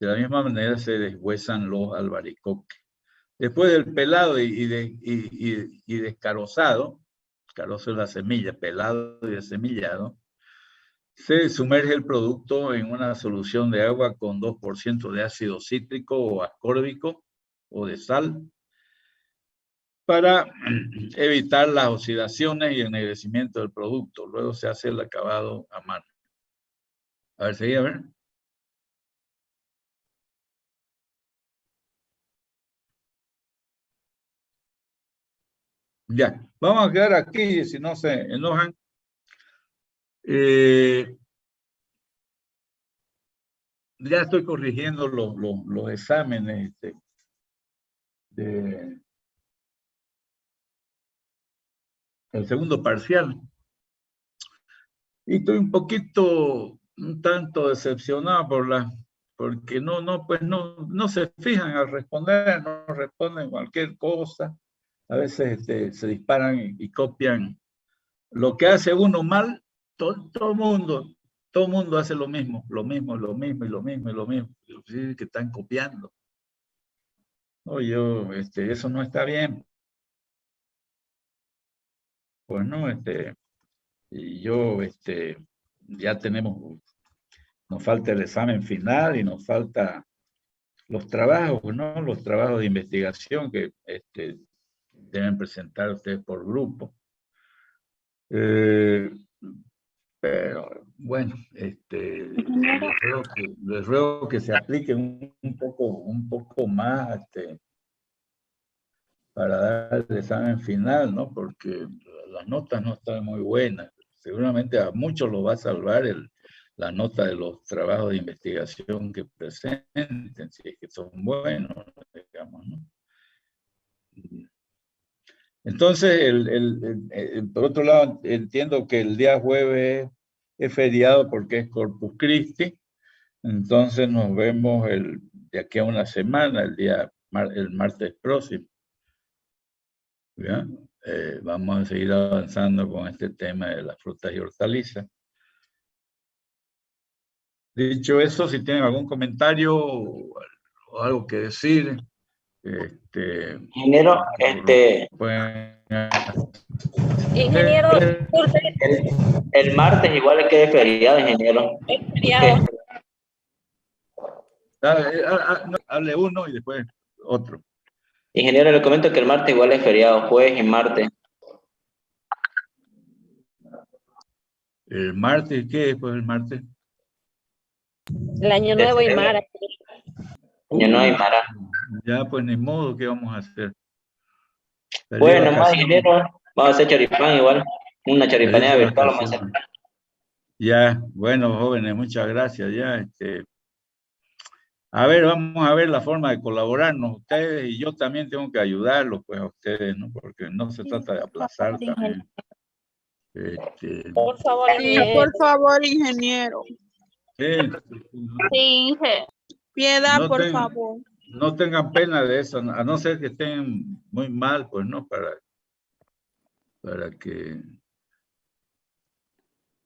De la misma manera se deshuesan los albaricoques. Después del pelado y descarozado, carozo es la semilla, pelado y desemillado, se sumerge el producto en una solución de agua con 2% de ácido cítrico o ascórbico o de sal para evitar las oxidaciones y ennegrecimiento del producto. Luego se hace el acabado a mano. A ver, seguí, a ver. Ya, vamos a quedar aquí, si no se enojan. Ya estoy corrigiendo los exámenes el segundo parcial. Y estoy un tanto decepcionado porque no se fijan al responder, no responden cualquier cosa. A veces se disparan y copian. Lo que hace uno mal, todo mundo hace lo mismo. Sí, que están copiando. No, eso no está bien. Pues no, y ya nos falta el examen final y nos falta los trabajos, ¿no? Los trabajos de investigación que deben presentar ustedes por grupo. Pero bueno, les ruego que se apliquen un poco más para dar el examen final, ¿no? Porque las notas no están muy buenas. Seguramente a muchos los va a salvar la nota de los trabajos de investigación que presenten, si es que son buenos, digamos, ¿no? Entonces, por otro lado, entiendo que el día jueves es feriado porque es Corpus Christi. Entonces nos vemos de aquí a una semana, el martes próximo. ¿Ya? Vamos a seguir avanzando con este tema de las frutas y hortalizas. Dicho eso, si tienen algún comentario o algo que decir, Ingeniero, Ingeniero, disculpe, el martes igual es que es feriado, ingeniero. es feriado. Hable uno y después otro. Ingeniero, le comento que el martes igual es feriado, jueves y martes. ¿El martes qué es pues el martes? El año nuevo y Mara. Ya no hay Mara. Ya, pues ni modo, ¿qué vamos a hacer? Bueno, más ingeniero, vamos a hacer charipán igual. Una charipanera virtual vamos a hacer. Ya, bueno, jóvenes, muchas gracias. Ya, a ver, vamos a ver la forma de colaborarnos ustedes y yo también tengo que ayudarlos pues a ustedes, ¿no? Porque no se trata de aplazar también. Por favor, Sí, por favor, ingeniero. Sí, Inge. Piedad, por favor. No tengan pena de eso, a no ser que estén muy mal, pues, ¿no? Para que...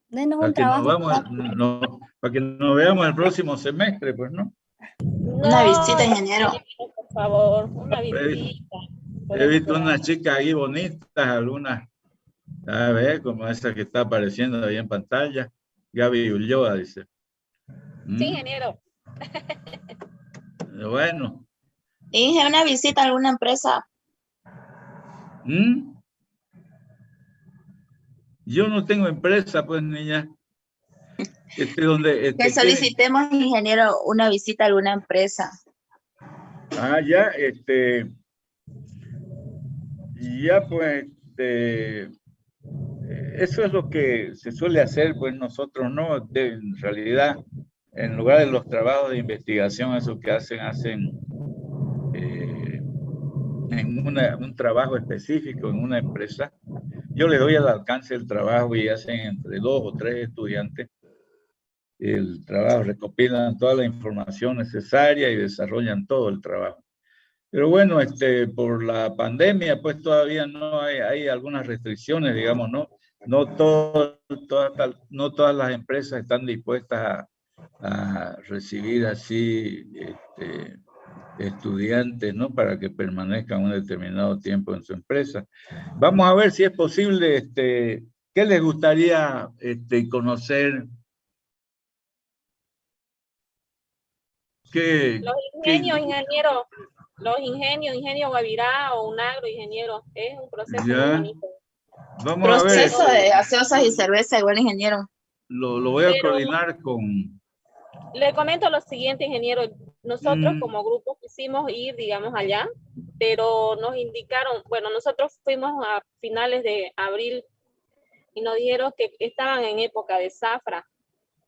Denos Para un que, trabajo. para que nos veamos el próximo semestre, pues, ¿no? Una visita, ingeniero. Por favor, una visita. He visto unas chicas ahí bonitas, algunas, a ver, como esa que está apareciendo ahí en pantalla. Gaby Ulloa, dice. Sí, ingeniero. Bueno. Inge, una visita a alguna empresa. Yo no tengo empresa, pues, niña. Que solicitemos, ingeniero, una visita a alguna empresa. Ah, ya, ya, pues, eso es lo que se suele hacer, pues, nosotros, ¿no? En realidad, en lugar de los trabajos de investigación, eso que hacen en un trabajo específico en una empresa. Yo les doy al alcance del trabajo y hacen entre 2 o 3 estudiantes el trabajo, recopilan toda la información necesaria y desarrollan todo el trabajo. Pero bueno, por la pandemia, pues todavía no hay algunas restricciones, digamos, ¿no? no, no todas las empresas están dispuestas a recibir así estudiantes, ¿no? Para que permanezcan un determinado tiempo en su empresa. Vamos a ver si es posible, ¿qué les gustaría conocer? Los ingenios, ingeniero. Los ingenios, ingeniero Guavirá o un agro, ingeniero. Es un proceso muy bonito. Vamos a ver. Proceso de gaseosas y cerveza, igual, ingeniero. Lo voy a coordinar con... Le comento lo siguiente, ingeniero. Nosotros como grupo quisimos ir, digamos, allá, pero nos indicaron, bueno, nosotros fuimos a finales de abril y nos dijeron que estaban en época de zafra.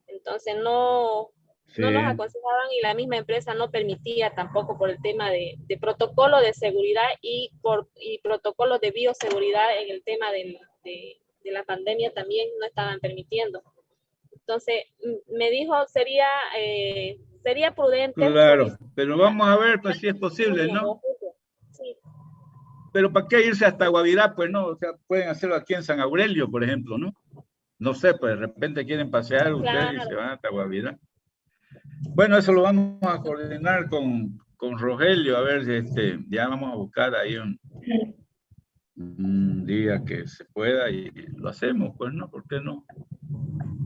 Entonces no nos aconsejaban y la misma empresa no permitía tampoco por el tema de protocolo de seguridad y protocolos de bioseguridad en el tema de la pandemia también no estaban permitiendo. Entonces, me dijo, sería prudente. Claro, pero vamos a ver pues, si es posible, ¿no? Sí. Pero ¿para qué irse hasta Guavirá? Pues no, o sea, pueden hacerlo aquí en San Aurelio, por ejemplo, ¿no? No sé, pues de repente quieren pasear ustedes y se van hasta Guavirá. Bueno, eso lo vamos a coordinar con Rogelio, a ver si ya vamos a buscar ahí un día que se pueda y lo hacemos, pues no, ¿por qué no?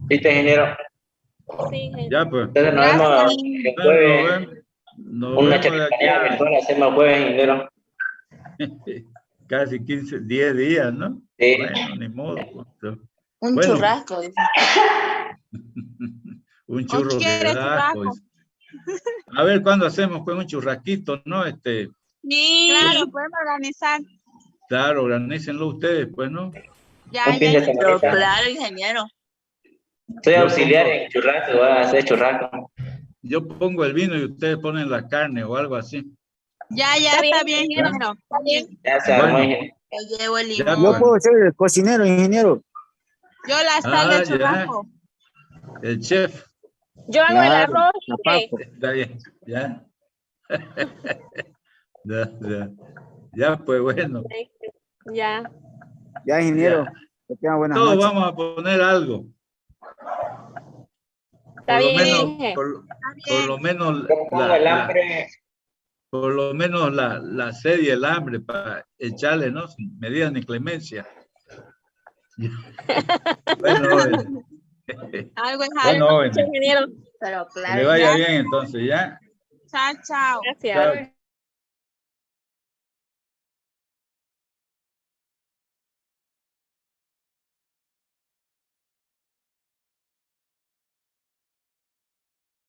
¿Viste, ingeniero? Sí, ingeniero. Ya, pues. Entonces nos vemos el jueves. Una charipanía virtual hacemos el jueves, ingeniero. Casi 10 días, ¿no? Sí. Bueno, ni modo. Un churrasco, dice. Un churrasco. A ver cuándo hacemos pues un churrasquito, ¿no? Sí, claro, podemos organizar. Claro, organícenlo ustedes, pues, ¿no? Ya, pero claro, ingeniero. Soy auxiliar en churrasco, voy a hacer churrasco. Yo pongo el vino y ustedes ponen la carne o algo así. Ya está bien, ingeniero. Está bien. Ya se armó, ingeniero. Yo llevo el limón. Ya, Yo puedo ser el cocinero, ingeniero. Yo la sal de churrasco. El chef. Yo hago el arroz. Está bien, ya. Ya, pues bueno. Ya. Ya, ingeniero. Ya. Que tenga buenas Todos noches. vamos a poner algo. Está bien. Por lo menos por lo menos la sed y el hambre para echarle, ¿no? Sin medidas ni clemencia. Bueno, Algo es bueno, algo. ingeniero. Pero claro. Que le vaya bien entonces, ¿ya? Chao, chao. Gracias. Chao.